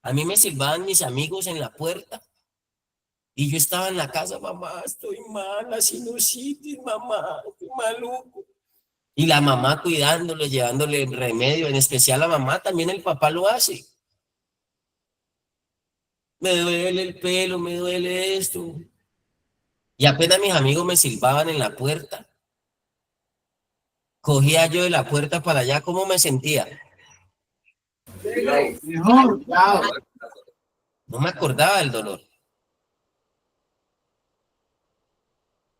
A mí me silbaban mis amigos en la puerta y yo estaba en la casa, mamá, estoy mala, sinusitis, mamá, estoy maluco. Y la mamá cuidándolo, llevándole remedio, en especial la mamá, también el papá lo hace. Me duele el pelo, me duele esto. Y apenas mis amigos me silbaban en la puerta, cogía yo de la puerta para allá, ¿cómo me sentía? No me acordaba del dolor.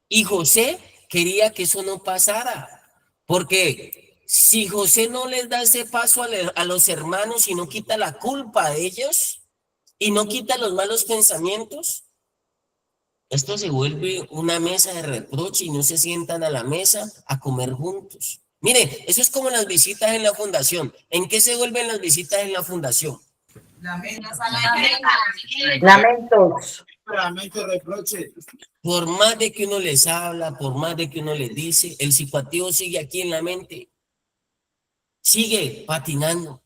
Y José quería que eso no pasara, porque si José no les da ese paso a los hermanos y no quita la culpa de ellos y no quita los malos pensamientos, esto se vuelve una mesa de reproche y no se sientan a la mesa a comer juntos. Mire, eso es como las visitas en la fundación. ¿En qué se vuelven las visitas en la fundación? Lamentos. Por más de que uno les habla, por más de que uno les dice, el psicoactivo sigue aquí en la mente. Sigue patinando.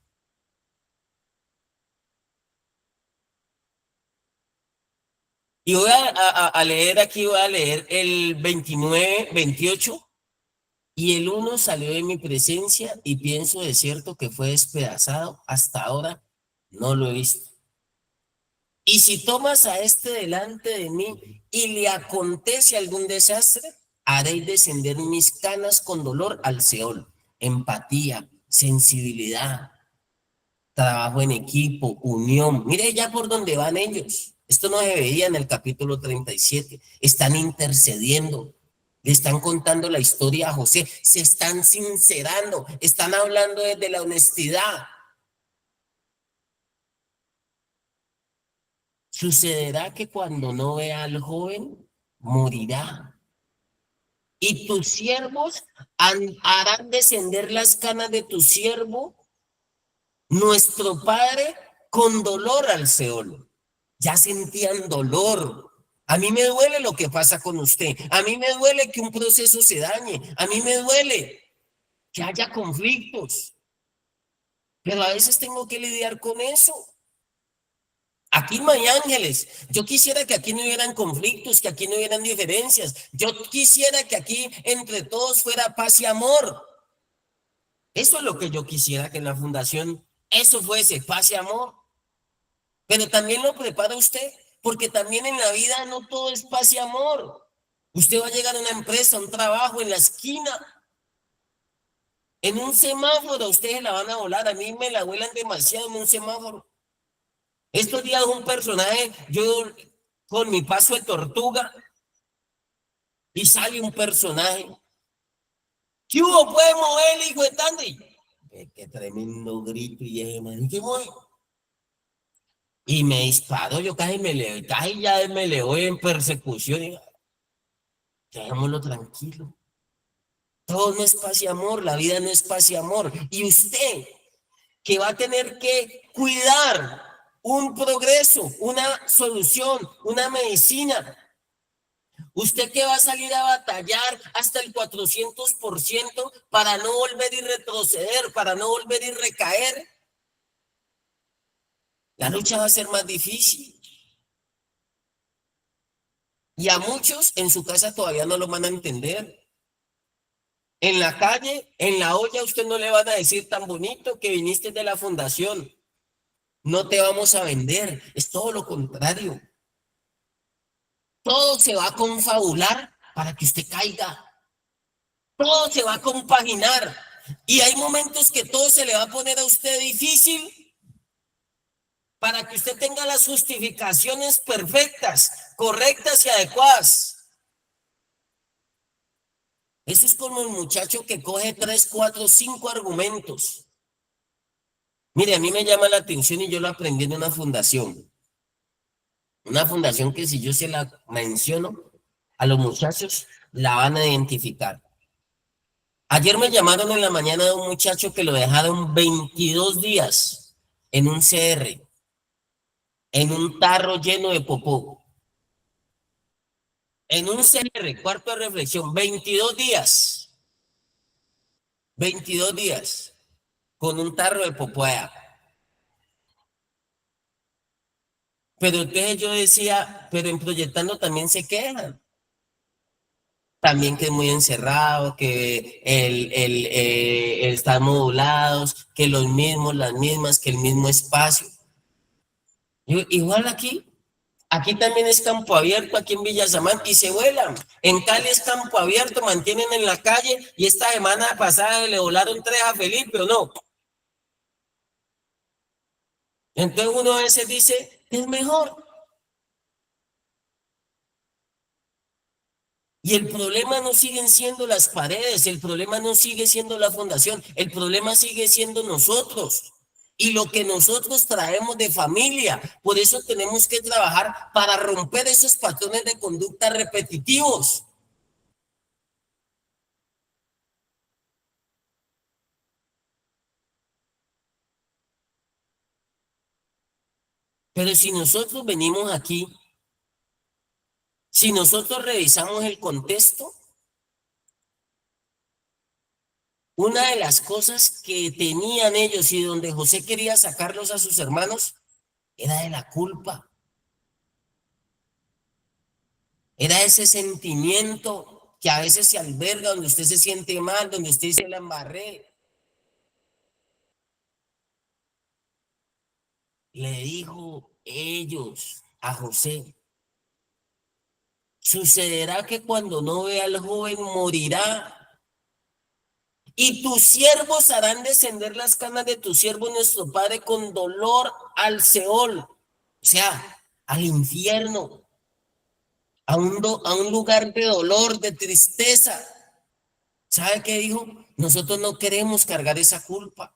Y voy a leer aquí, voy a leer el 29, 28. Y el uno salió de mi presencia y pienso de cierto que fue despedazado. Hasta ahora no lo he visto. Y si tomas a este delante de mí y le acontece algún desastre, haréis descender mis canas con dolor al Seol. Empatía, sensibilidad, trabajo en equipo, unión. Mire ya por dónde van ellos. Esto no se veía en el capítulo 37. Están intercediendo. Le están contando la historia a José. Se están sincerando. Están hablando desde la honestidad. Sucederá que cuando no vea al joven, morirá. Y tus siervos harán descender las canas de tu siervo, nuestro padre, con dolor al Seol. Ya sentían dolor. A mí me duele lo que pasa con usted. A mí me duele que un proceso se dañe. A mí me duele que haya conflictos. Pero a veces tengo que lidiar con eso. Aquí no hay ángeles. Yo quisiera que aquí no hubieran conflictos, que aquí no hubieran diferencias. Yo quisiera que aquí entre todos fuera paz y amor. Eso es lo que yo quisiera que en la fundación eso fuese paz y amor. Pero también lo prepara usted, porque también en la vida no todo es paz y amor. Usted va a llegar a una empresa, a un trabajo en la esquina, en un semáforo, ustedes la van a volar. A mí me la vuelan demasiado en un semáforo. Estos días un personaje, yo con mi paso de tortuga, y sale un personaje. ¿Qué hubo? ¿Puede mover el hijo de Tandy? Qué tremendo grito y dije, man, ¿qué voy? Y me disparó, yo casi ya me le voy en persecución. Y, dejémoslo tranquilo. Todo no es paz y amor, la vida no es paz y amor. Y usted, que va a tener que cuidar un progreso, una solución, una medicina. Usted que va a salir a batallar hasta el 400% para no volver y retroceder, para no volver y recaer. La lucha va a ser más difícil. Y a muchos en su casa todavía no lo van a entender. En la calle, en la olla, usted no le van a decir tan bonito que viniste de la fundación. No te vamos a vender. Es todo lo contrario. Todo se va a confabular para que usted caiga. Todo se va a compaginar. Y hay momentos que todo se le va a poner a usted difícil para que usted tenga las justificaciones perfectas, correctas y adecuadas. Eso es como el muchacho que coge 3, 4, 5 argumentos. Mire, a mí me llama la atención y yo lo aprendí en una fundación. Una fundación que si yo se la menciono a los muchachos, la van a identificar. Ayer me llamaron en la mañana de un muchacho que lo dejaron 22 días en un CR, en un tarro lleno de popó. En un CR, cuarto de reflexión, 22 días. 22 días con un tarro de popó allá. Pero entonces yo decía, pero en Proyectando también se quejan. También que es muy encerrado, que están modulados, que los mismos, las mismas, que el mismo espacio. Igual aquí también es campo abierto, aquí en Villa Samán, y se vuelan. En Cali es campo abierto, mantienen en la calle, y esta semana pasada le volaron 3 a Felipe, ¿o no? Entonces uno a veces dice, es mejor. Y el problema no siguen siendo las paredes, el problema no sigue siendo la fundación, el problema sigue siendo nosotros y lo que nosotros traemos de familia. Por eso tenemos que trabajar para romper esos patrones de conducta repetitivos. Pero si nosotros venimos aquí, si nosotros revisamos el contexto, una de las cosas que tenían ellos y donde José quería sacarlos a sus hermanos era de la culpa. Era ese sentimiento que a veces se alberga donde usted se siente mal, donde usted dice la embarré. Le dijo ellos a José, sucederá que cuando no vea al joven morirá. Y tus siervos harán descender las canas de tu siervo nuestro padre con dolor al Seol, o sea, al infierno, a un lugar de dolor, de tristeza. ¿Sabe qué dijo? Nosotros no queremos cargar esa culpa.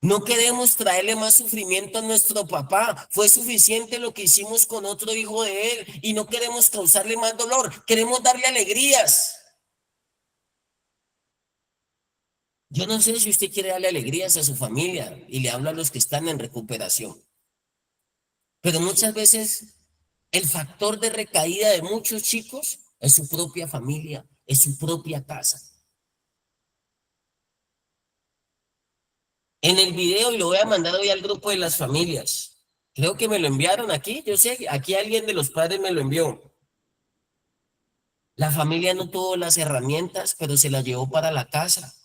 No queremos traerle más sufrimiento a nuestro papá. Fue suficiente lo que hicimos con otro hijo de él y no queremos causarle más dolor. Queremos darle alegrías. Yo no sé si usted quiere darle alegrías a su familia y le hablo a los que están en recuperación. Pero muchas veces el factor de recaída de muchos chicos es su propia familia, es su propia casa. En el video, y lo voy a mandar hoy al grupo de las familias, creo que me lo enviaron aquí, yo sé, aquí alguien de los padres me lo envió. La familia no tuvo las herramientas, pero se las llevó para la casa.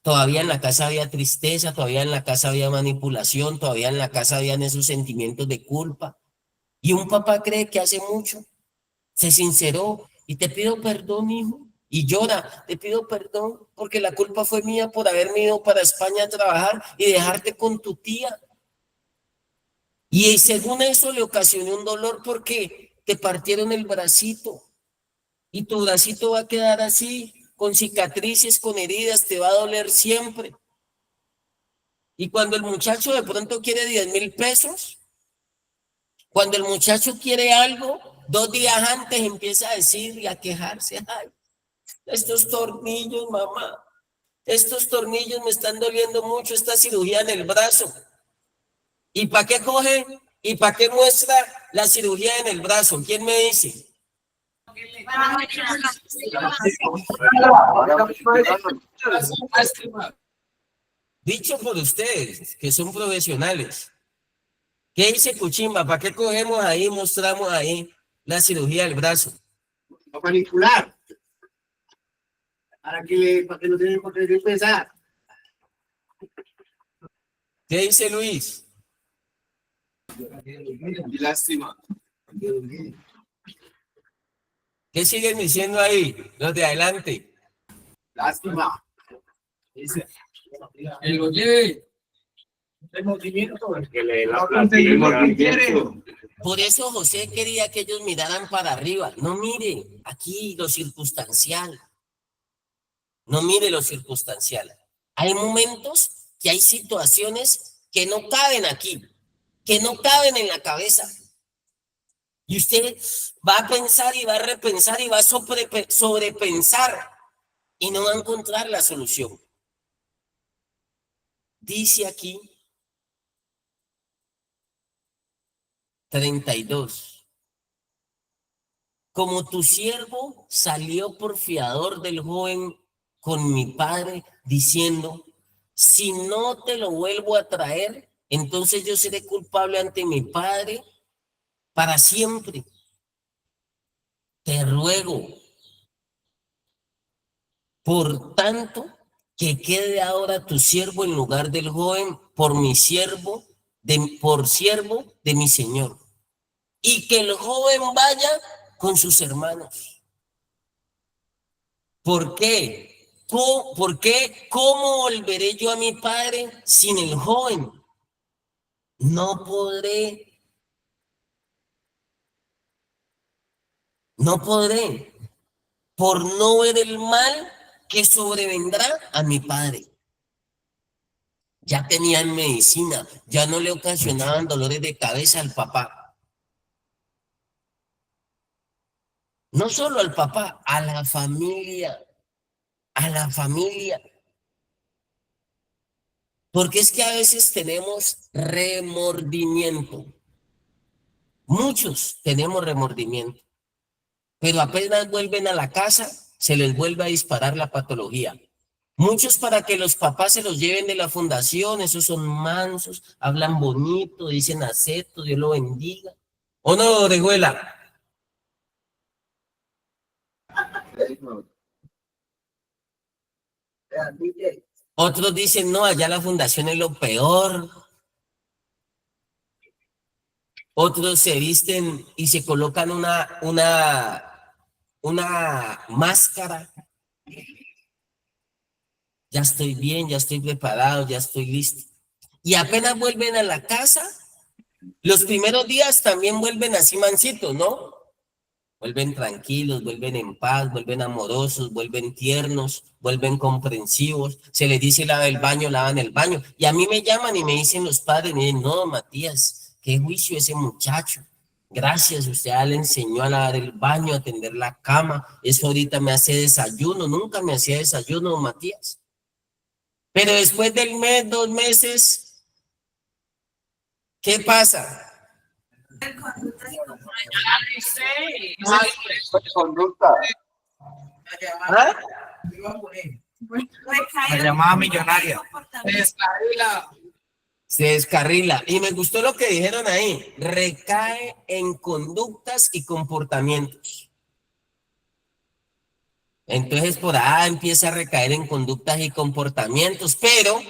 Todavía en la casa había tristeza, todavía en la casa había manipulación, todavía en la casa habían esos sentimientos de culpa. Y un papá cree que hace mucho, se sinceró y te pido perdón, hijo. Y llora, te pido perdón porque la culpa fue mía por haberme ido para España a trabajar y dejarte con tu tía. Y según eso le ocasionó un dolor porque te partieron el bracito y tu bracito va a quedar así, con cicatrices, con heridas, te va a doler siempre. Y cuando el muchacho de pronto quiere 10,000 pesos, cuando el muchacho quiere algo, 2 días antes empieza a decir y a quejarse, ay, estos tornillos, mamá, estos tornillos me están doliendo mucho, esta cirugía en el brazo. ¿Y para qué coge? ¿Y para qué muestra la cirugía en el brazo? ¿Quién me dice? Dicho por ustedes, que son profesionales. ¿Qué dice Cuchimba? ¿Para qué cogemos ahí, mostramos ahí la cirugía del brazo? Para manipular. Para que no tienen por qué pensar. ¿Qué dice Luis? Y lástima. ¿Qué siguen diciendo ahí, los de adelante? Lástima. Dice, el oye, el movimiento, el que le da El movimiento. Por eso José quería que ellos miraran para arriba. No mire aquí lo circunstancial. No mire lo circunstancial. Hay momentos que hay situaciones que no caben aquí, que no caben en la cabeza. Y usted va a pensar y va a repensar y va a sobrepensar y no va a encontrar la solución. Dice aquí 32. Como tu siervo salió por fiador del joven con mi padre, diciendo, si no te lo vuelvo a traer, entonces yo seré culpable ante mi padre para siempre. Te ruego, por tanto, que quede ahora tu siervo en lugar del joven por siervo de mi señor, y que el joven vaya con sus hermanos. ¿Por qué? ¿Por qué? ¿Cómo volveré yo a mi padre sin el joven? No podré, por no ver el mal que sobrevendrá a mi padre. Ya tenían medicina, ya no le ocasionaban dolores de cabeza al papá. No solo al papá, a la familia, a la familia. Porque es que a veces tenemos remordimiento. Muchos tenemos remordimiento, pero apenas vuelven a la casa, se les vuelve a disparar la patología. Muchos para que los papás se los lleven de la fundación, esos son mansos, hablan bonito, dicen acepto, Dios lo bendiga. ¿O no, Orejuela? Otros dicen, no, allá la fundación es lo peor. Otros se visten y se colocan una máscara. Ya estoy bien, ya estoy preparado, ya estoy listo. Y apenas vuelven a la casa, los primeros días también vuelven así mansitos, ¿no? Vuelven tranquilos, vuelven en paz, vuelven amorosos, vuelven tiernos, vuelven comprensivos. Se les dice lava el baño, lavan el baño. Y a mí me llaman y me dicen los padres, me dicen, no, Matías, qué juicio ese muchacho. Gracias, usted ya le enseñó a lavar el baño, a tender la cama. Eso ahorita me hace desayuno, nunca me hacía desayuno, Matías. Pero después del mes, 2 meses, ¿qué pasa? Conducta. ¿Ah? la llamada millonaria. Se descarrila. Y me gustó lo que dijeron ahí. Recae en conductas y comportamientos. Entonces por ahí empieza a recaer en conductas y comportamientos, pero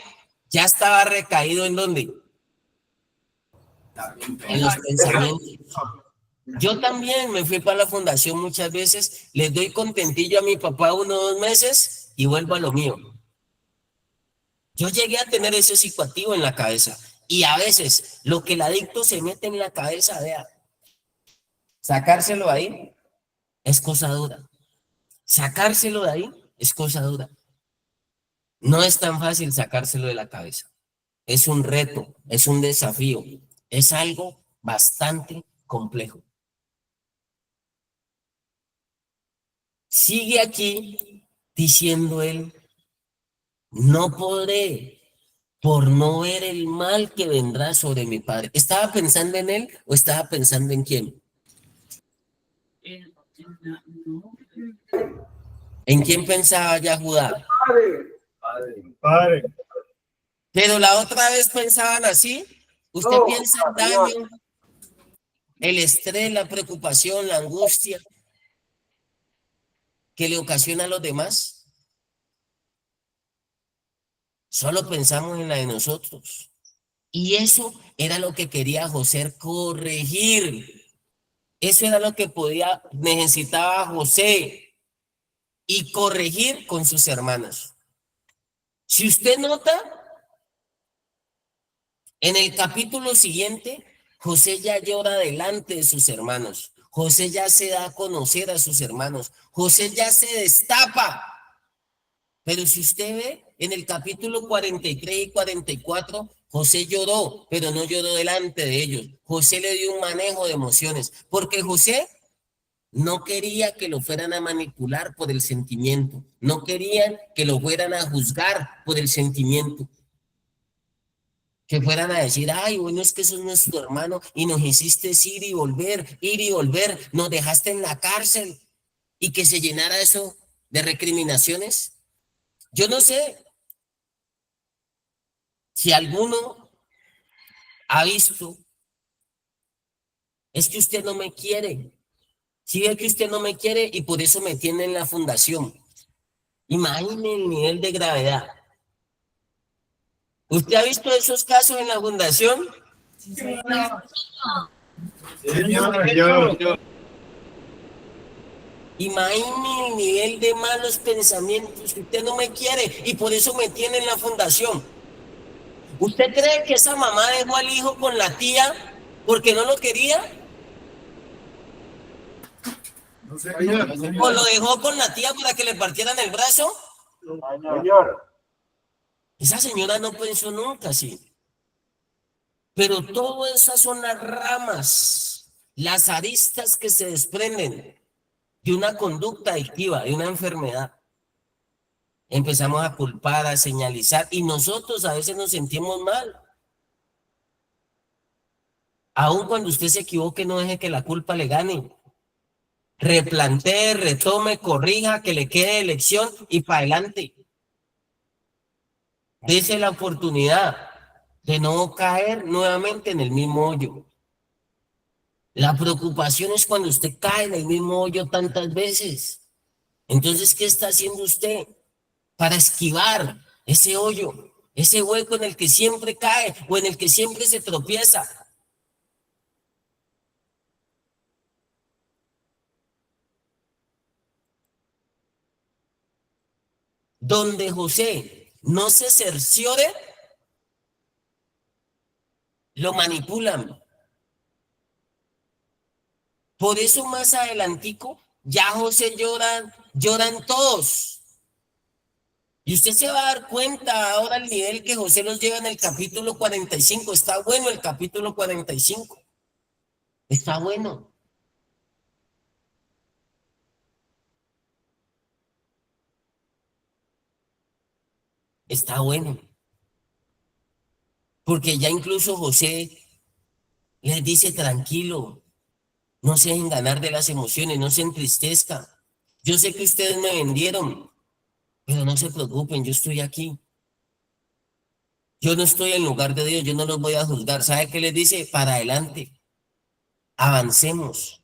ya estaba recaído ¿en dónde? En los pensamientos. Yo también me fui para la fundación muchas veces, les doy contentillo a mi papá 1 o 2 meses y vuelvo a lo mío. Yo llegué a tener ese psicoactivo en la cabeza y a veces lo que el adicto se mete en la cabeza, vea, sacárselo ahí es cosa dura. Sacárselo de ahí es cosa dura. No es tan fácil sacárselo de la cabeza. Es un reto, es un desafío, es algo bastante complejo. Sigue aquí diciendo él, no podré, por no ver el mal que vendrá sobre mi padre. ¿Estaba pensando en él o estaba pensando en quién? ¿En quién pensaba ya Judá? Padre. Pero la otra vez pensaban así. ¿Usted piensa en daño, el estrés, la preocupación, la angustia que le ocasiona a los demás? Solo pensamos en la de nosotros. Y eso era lo que quería José corregir. Eso era lo que necesitaba José y corregir con sus hermanos. Si usted nota, en el capítulo siguiente, José ya llora delante de sus hermanos. José ya se da a conocer a sus hermanos. José ya se destapa. Pero si usted ve en el capítulo 43 y 44, José lloró, pero no lloró delante de ellos. José le dio un manejo de emociones, porque José no quería que lo fueran a manipular por el sentimiento. No querían que lo fueran a juzgar por el sentimiento. Que fueran a decir, ay, bueno, es que eso es nuestro hermano y nos hiciste ir y volver, nos dejaste en la cárcel y que se llenara eso de recriminaciones. Yo no sé si alguno ha visto, es que usted no me quiere. Si ve que usted no me quiere y por eso me tiene en la fundación. Imagine el nivel de gravedad. ¿Usted ha visto esos casos en la fundación? Señor. Imagine el nivel de malos pensamientos. Usted no me quiere y por eso me tiene en la fundación. ¿Usted cree que esa mamá dejó al hijo con la tía porque no lo quería? ¿O lo dejó con la tía para que le partieran el brazo? Señor. Esa señora no pensó nunca así. Pero todas esas son las ramas, las aristas que se desprenden de una conducta adictiva, de una enfermedad. Empezamos a culpar, a señalizar y nosotros a veces nos sentimos mal. Aun cuando usted se equivoque, no deje que la culpa le gane. Replantee, retome, corrija, que le quede lección y para adelante. Dese la oportunidad de no caer nuevamente en el mismo hoyo. La preocupación es cuando usted cae en el mismo hoyo tantas veces. Entonces, ¿qué está haciendo usted para esquivar ese hoyo, ese hueco en el que siempre cae o en el que siempre se tropieza? Donde José no se cerciore, lo manipulan. Por eso más adelantico, ya José lloran todos. Y usted se va a dar cuenta ahora el nivel que José los lleva en el capítulo 45. Está bueno el capítulo 45. Está bueno. Está bueno. Porque ya incluso José les dice tranquilo, no se dejen ganar de las emociones, no se entristezcan. Yo sé que ustedes me vendieron, pero no se preocupen, yo estoy aquí. Yo no estoy en lugar de Dios, yo no los voy a juzgar. ¿Sabe qué les dice? Para adelante, avancemos.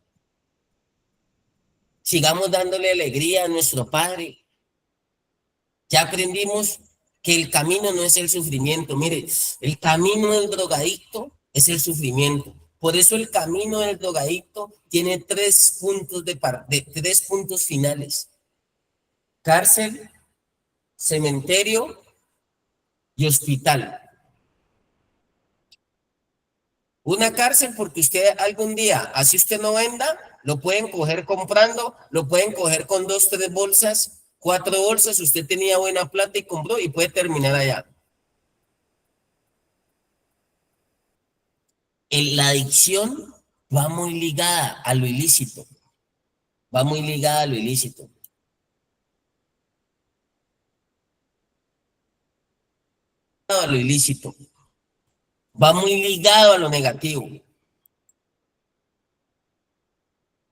Sigamos dándole alegría a nuestro Padre. Ya aprendimos que el camino no es el sufrimiento. Mire, el camino del drogadicto es el sufrimiento. Por eso el camino del drogadicto tiene tres puntos finales: cárcel, cementerio y hospital. Una cárcel porque usted algún día, así usted no venda, lo pueden coger comprando, lo pueden coger con 2, 3 bolsas, 4 bolsas, usted tenía buena plata y compró y puede terminar allá. La adicción va muy ligada a lo ilícito, va muy ligada a lo ilícito. a lo ilícito, va muy ligado a lo negativo.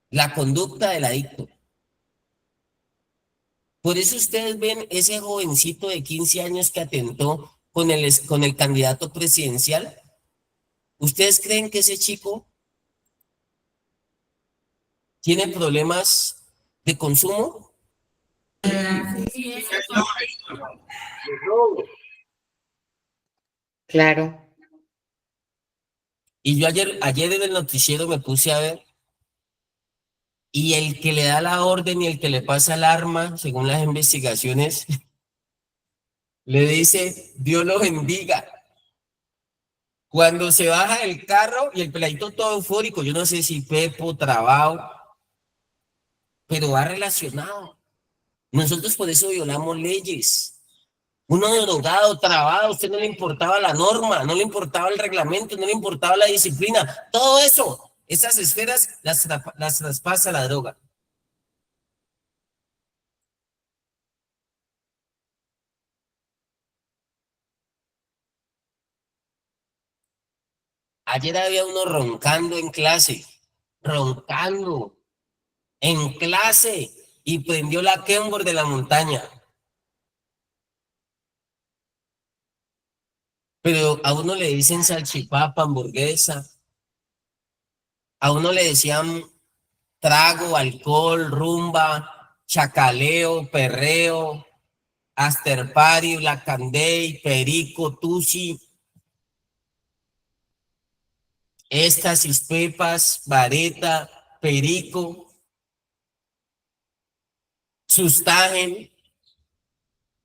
La conducta del adicto. Por eso ustedes ven ese jovencito de 15 años que atentó con el candidato presidencial. ¿Ustedes creen que ese chico tiene problemas de consumo? Claro. Y yo ayer en el noticiero me puse a ver, y el que le da la orden y el que le pasa el arma, según las investigaciones, le dice, Dios lo bendiga. Cuando se baja del carro y el peladito todo eufórico, yo no sé si Pepo, Trabao, pero va relacionado. Nosotros por eso violamos leyes. Uno drogado, trabado, a usted no le importaba la norma, no le importaba el reglamento, no le importaba la disciplina. Todo eso, esas esferas las traspasa la droga. Ayer había uno roncando en clase, roncando en clase, y prendió la Kenworth de la montaña. Pero a uno le dicen salchipapa, hamburguesa, a uno le decían trago, alcohol, rumba, chacaleo, perreo, after party, black and day, perico, tusi, éxtasis, pepas, vareta, perico, sustagen.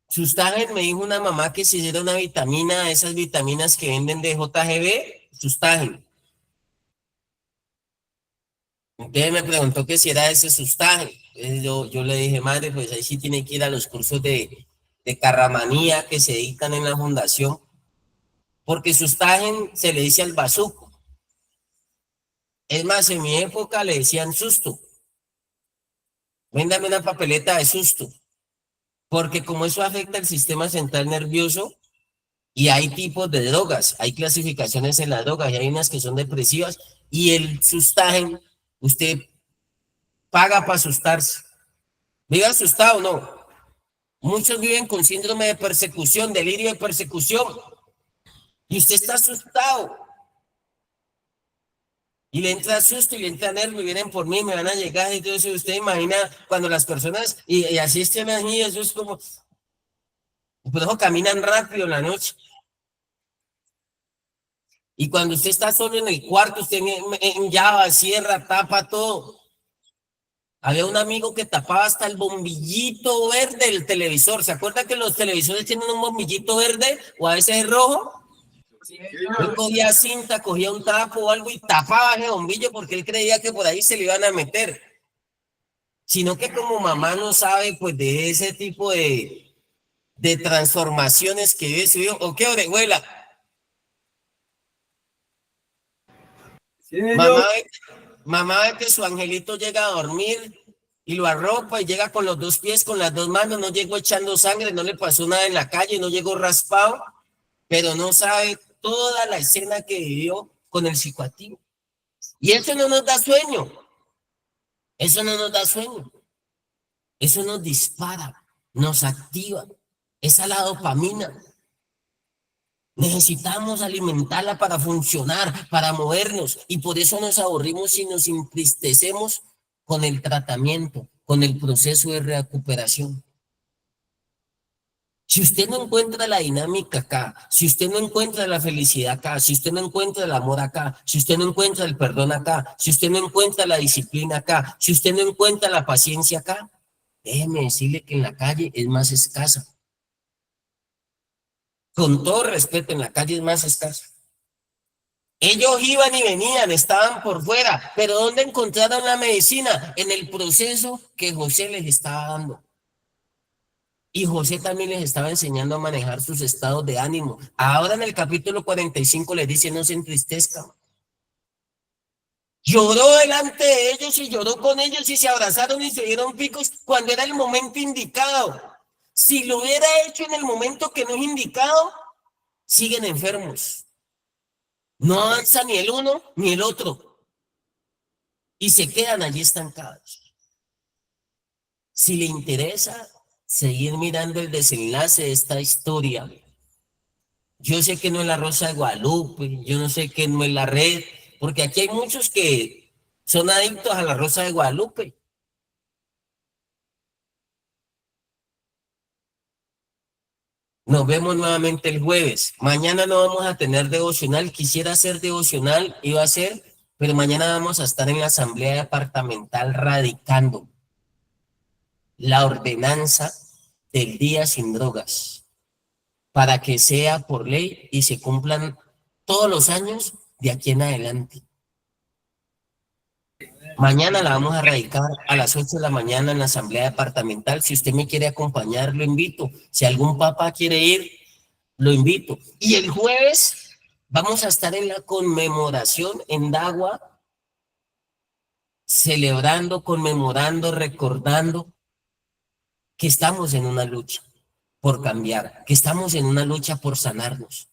Sustagen, me dijo una mamá que si era una vitamina, esas vitaminas que venden de JGB, Sustagen. Entonces me preguntó que si era ese Sustagen. Entonces yo le dije, madre, pues ahí sí tiene que ir a los cursos de carramanía que se dictan en la fundación, porque Sustagen se le dice al bazuco. Es más, en mi época le decían susto. Véndame una papeleta de susto. Porque como eso afecta el sistema central nervioso, y hay tipos de drogas, hay clasificaciones en las drogas, y hay unas que son depresivas, y el Sustagen, usted paga para asustarse. ¿Vive asustado o no? Muchos viven con síndrome de persecución, delirio de persecución, y usted está asustado, y le entra susto y le entra nervio, y vienen por mí, me van a llegar, y todo eso. Usted imagina cuando las personas, y así estén allí, eso es como, por eso caminan rápido en la noche. Y cuando usted está solo en el cuarto, usted llava, cierra, tapa todo. Había un amigo que tapaba hasta el bombillito verde del televisor. ¿Se acuerda que los televisores tienen un bombillito verde o a veces es rojo? Él cogía cinta, cogía un trapo o algo y tapaba ese bombillo porque él creía que por ahí se le iban a meter. Sino que como mamá no sabe pues de ese tipo de transformaciones que vive su hijo. ¿O qué, orejuela? Sí, Mamá ve que su angelito llega a dormir y lo arropa y llega con los dos pies, con las dos manos, no llegó echando sangre, no le pasó nada en la calle, no llegó raspado, pero no sabe toda la escena que vivió con el psicoactivo. Y eso no nos da sueño, eso no nos da sueño, eso nos dispara, nos activa, esa la dopamina. Necesitamos alimentarla para funcionar, para movernos, y por eso nos aburrimos y nos entristecemos con el tratamiento, con el proceso de recuperación. Si usted no encuentra la dinámica acá, si usted no encuentra la felicidad acá, si usted no encuentra el amor acá, si usted no encuentra el perdón acá, si usted no encuentra la disciplina acá, si usted no encuentra la paciencia acá, déjeme decirle que en la calle es más escasa. Con todo respeto, en la calle es más escasa. Ellos iban y venían, estaban por fuera, pero ¿dónde encontraron la medicina? En el proceso que José les estaba dando. Y José también les estaba enseñando a manejar sus estados de ánimo. Ahora en el capítulo 45 les dice, no se entristezcan. Lloró delante de ellos y lloró con ellos y se abrazaron y se dieron picos cuando era el momento indicado. Si lo hubiera hecho en el momento que no es indicado, siguen enfermos. No avanza ni el uno ni el otro. Y se quedan allí estancados. Si le interesa seguir mirando el desenlace de esta historia, yo sé que no es la Rosa de Guadalupe, yo no sé que no es la red, porque aquí hay muchos que son adictos a la Rosa de Guadalupe. Nos vemos nuevamente el jueves. Mañana no vamos a tener devocional. Quisiera hacer devocional, iba a hacer, pero mañana vamos a estar en la asamblea departamental radicando la ordenanza del día sin drogas para que sea por ley y se cumplan todos los años de aquí en adelante. Mañana la vamos a radicar a las 8 de la mañana en la asamblea departamental. Si usted me quiere acompañar, lo invito. Si algún papá quiere ir, lo invito. Y el jueves vamos a estar en la conmemoración en Dagua, celebrando, conmemorando, recordando que estamos en una lucha por cambiar, que estamos en una lucha por sanarnos.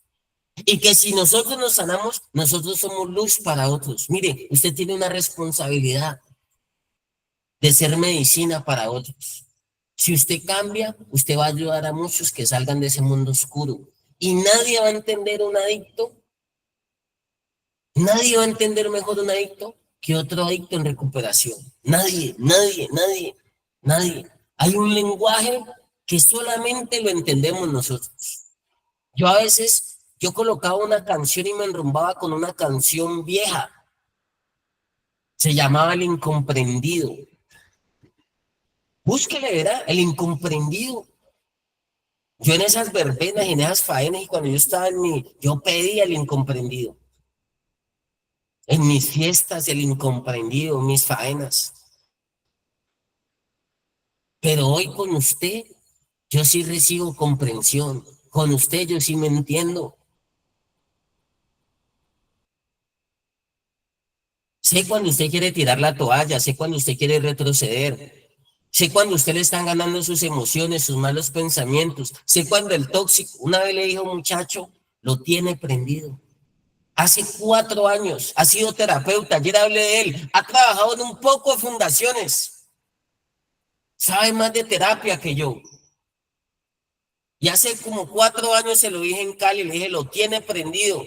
Y que si nosotros nos sanamos, nosotros somos luz para otros. Mire, usted tiene una responsabilidad de ser medicina para otros. Si usted cambia, usted va a ayudar a muchos que salgan de ese mundo oscuro. Y nadie va a entender un adicto, nadie va a entender mejor un adicto que otro adicto en recuperación. Nadie. Hay un lenguaje que solamente lo entendemos nosotros. Yo colocaba una canción y me enrumbaba con una canción vieja. Se llamaba El Incomprendido. Búsquele, ¿verdad? El Incomprendido. Yo en esas verbenas y en esas faenas, y cuando yo estaba yo pedía el incomprendido. En mis fiestas, el incomprendido, mis faenas. Pero hoy con usted, yo sí recibo comprensión. Con usted yo sí me entiendo. Sé cuando usted quiere tirar la toalla, sé cuando usted quiere retroceder, sé cuando usted le están ganando sus emociones, sus malos pensamientos, sé cuando el tóxico, una vez le dijo muchacho, lo tiene prendido. Hace 4 años, ha sido terapeuta, ayer hablé de él, ha trabajado en un poco de fundaciones, sabe más de terapia que yo. Y hace como 4 años se lo dije en Cali, le dije, lo tiene prendido.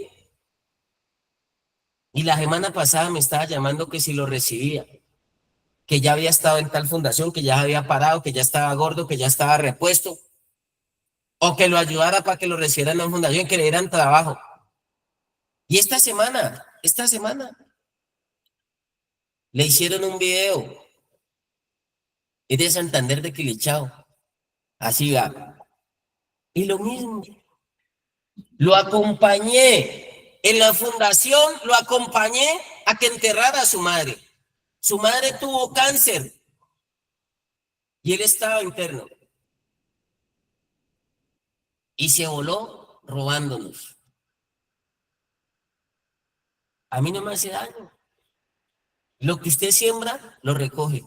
Y la semana pasada me estaba llamando que si lo recibía, que ya había estado en tal fundación, que ya había parado, que ya estaba gordo, que ya estaba repuesto, o que lo ayudara para que lo recibieran en la fundación, que le dieran trabajo. Y esta semana, le hicieron un video, es de Santander de Quilichao, así va. Y lo mismo, lo acompañé. En la fundación lo acompañé a que enterrara a su madre. Su madre tuvo cáncer y él estaba interno. Y se voló robándonos. A mí no me hace daño. Lo que usted siembra, lo recoge.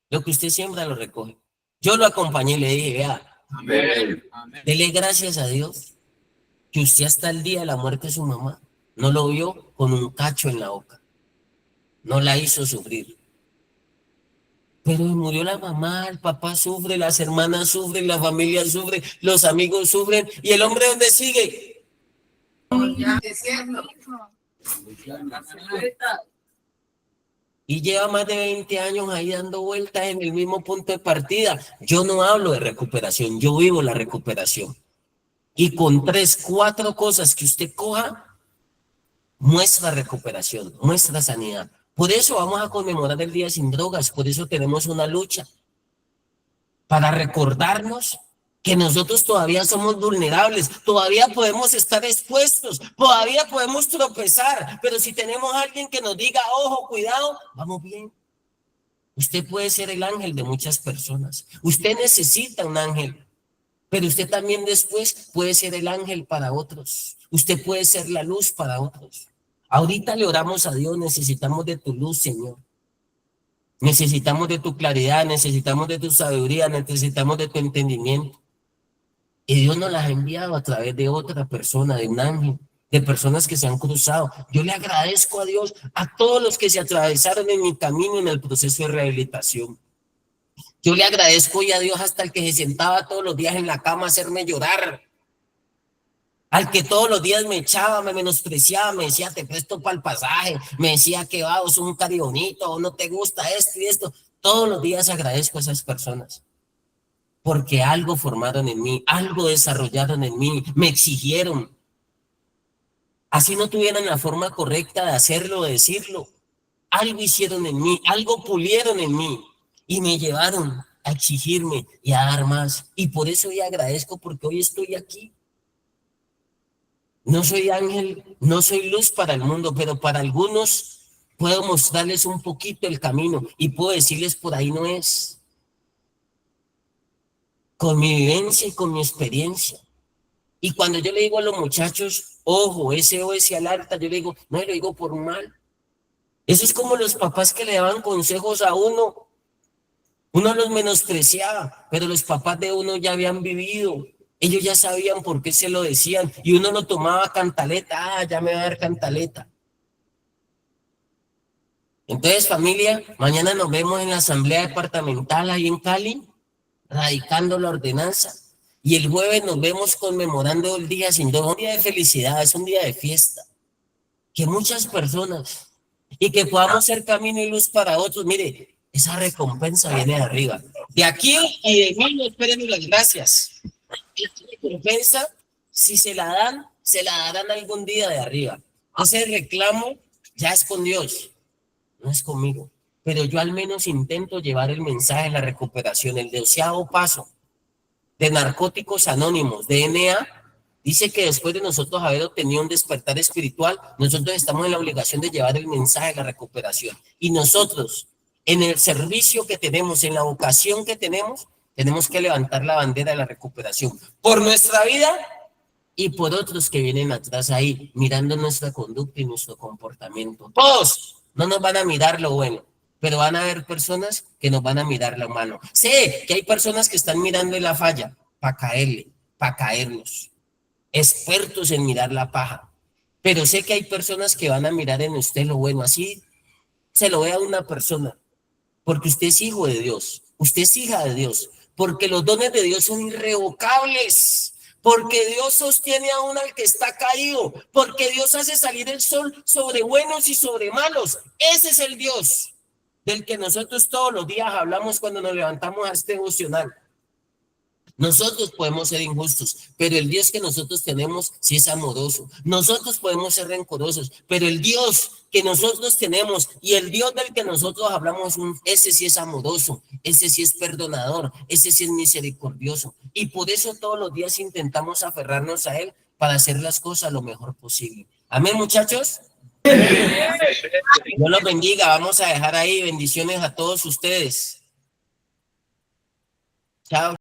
Lo que usted siembra, lo recoge. Yo lo acompañé y le dije, vea, Amén. dele gracias a Dios que usted hasta el día de la muerte de su mamá no lo vio con un cacho en la boca. No la hizo sufrir. Pero murió la mamá, el papá sufre, las hermanas sufren, la familia sufre, los amigos sufren. ¿Y el hombre dónde sigue? Y lleva más de 20 años ahí dando vueltas en el mismo punto de partida. Yo no hablo de recuperación, yo vivo la recuperación. Y con 3, 4 cosas que usted coja, muestra recuperación, muestra sanidad. Por eso vamos a conmemorar el Día Sin Drogas, por eso tenemos una lucha, para recordarnos que nosotros todavía somos vulnerables, todavía podemos estar expuestos, todavía podemos tropezar, pero si tenemos a alguien que nos diga, ojo, cuidado, vamos bien. Usted puede ser el ángel de muchas personas, usted necesita un ángel. Pero usted también después puede ser el ángel para otros. Usted puede ser la luz para otros. Ahorita le oramos a Dios, necesitamos de tu luz, Señor. Necesitamos de tu claridad, necesitamos de tu sabiduría, necesitamos de tu entendimiento. Y Dios nos las ha enviado a través de otra persona, de un ángel, de personas que se han cruzado. Yo le agradezco a Dios, a todos los que se atravesaron en mi camino en el proceso de rehabilitación. Yo le agradezco hoy a Dios hasta el que se sentaba todos los días en la cama a hacerme llorar. Al que todos los días me echaba, me menospreciaba, me decía, te presto para el pasaje, me decía que va, vos sos un cari bonito, o no te gusta esto y esto. Todos los días agradezco a esas personas, porque algo formaron en mí, algo desarrollaron en mí, me exigieron. Así no tuvieran la forma correcta de hacerlo, de decirlo. Algo hicieron en mí, algo pulieron en mí y me llevaron a exigirme y a dar más. Y por eso hoy agradezco, porque hoy estoy aquí. No soy ángel, no soy luz para el mundo, pero para algunos puedo mostrarles un poquito el camino y puedo decirles por ahí no es. Con mi vivencia y con mi experiencia. Y cuando yo le digo a los muchachos, ojo, SOS alerta, yo le digo, no le digo por mal. Eso es como los papás que le daban consejos a uno. Uno los menospreciaba, pero los papás de uno ya habían vivido. Ellos ya sabían por qué se lo decían y uno lo tomaba cantaleta. Ya me va a dar cantaleta. Entonces, familia, mañana nos vemos en la asamblea departamental ahí en Cali, radicando la ordenanza. Y el jueves nos vemos conmemorando el día sin duda, un día de felicidad, es un día de fiesta. Que muchas personas y que podamos ser camino y luz para otros. Mire, esa recompensa viene de arriba. De aquí y de mí no esperen las gracias. Esa recompensa, si se la darán algún día de arriba. Ese reclamo ya es con Dios, no es conmigo. Pero yo al menos intento llevar el mensaje de la recuperación, el 12º paso de Narcóticos Anónimos, de NA. Dice que después de nosotros haber obtenido un despertar espiritual, nosotros estamos en la obligación de llevar el mensaje de la recuperación. Y nosotros, en el servicio que tenemos, en la vocación que tenemos que levantar la bandera de la recuperación por nuestra vida y por otros que vienen atrás ahí, mirando nuestra conducta y nuestro comportamiento. Todos no nos van a mirar lo bueno, pero van a haber personas que nos van a mirar lo malo. Sé que hay personas que están mirando la falla para caerle, para caernos. Expertos en mirar la paja, pero sé que hay personas que van a mirar en usted lo bueno. Así se lo ve a una persona, porque usted es hijo de Dios, usted es hija de Dios, porque los dones de Dios son irrevocables, porque Dios sostiene a uno al que está caído, porque Dios hace salir el sol sobre buenos y sobre malos. Ese es el Dios del que nosotros todos los días hablamos cuando nos levantamos a este devocional. Nosotros podemos ser injustos, pero el Dios que nosotros tenemos sí es amoroso. Nosotros podemos ser rencorosos, pero el Dios que nosotros tenemos y el Dios del que nosotros hablamos, ese sí es amoroso, ese sí es perdonador, ese sí es misericordioso. Y por eso todos los días intentamos aferrarnos a Él para hacer las cosas lo mejor posible. Amén, muchachos. Dios los bendiga. Vamos a dejar ahí bendiciones a todos ustedes. Chao.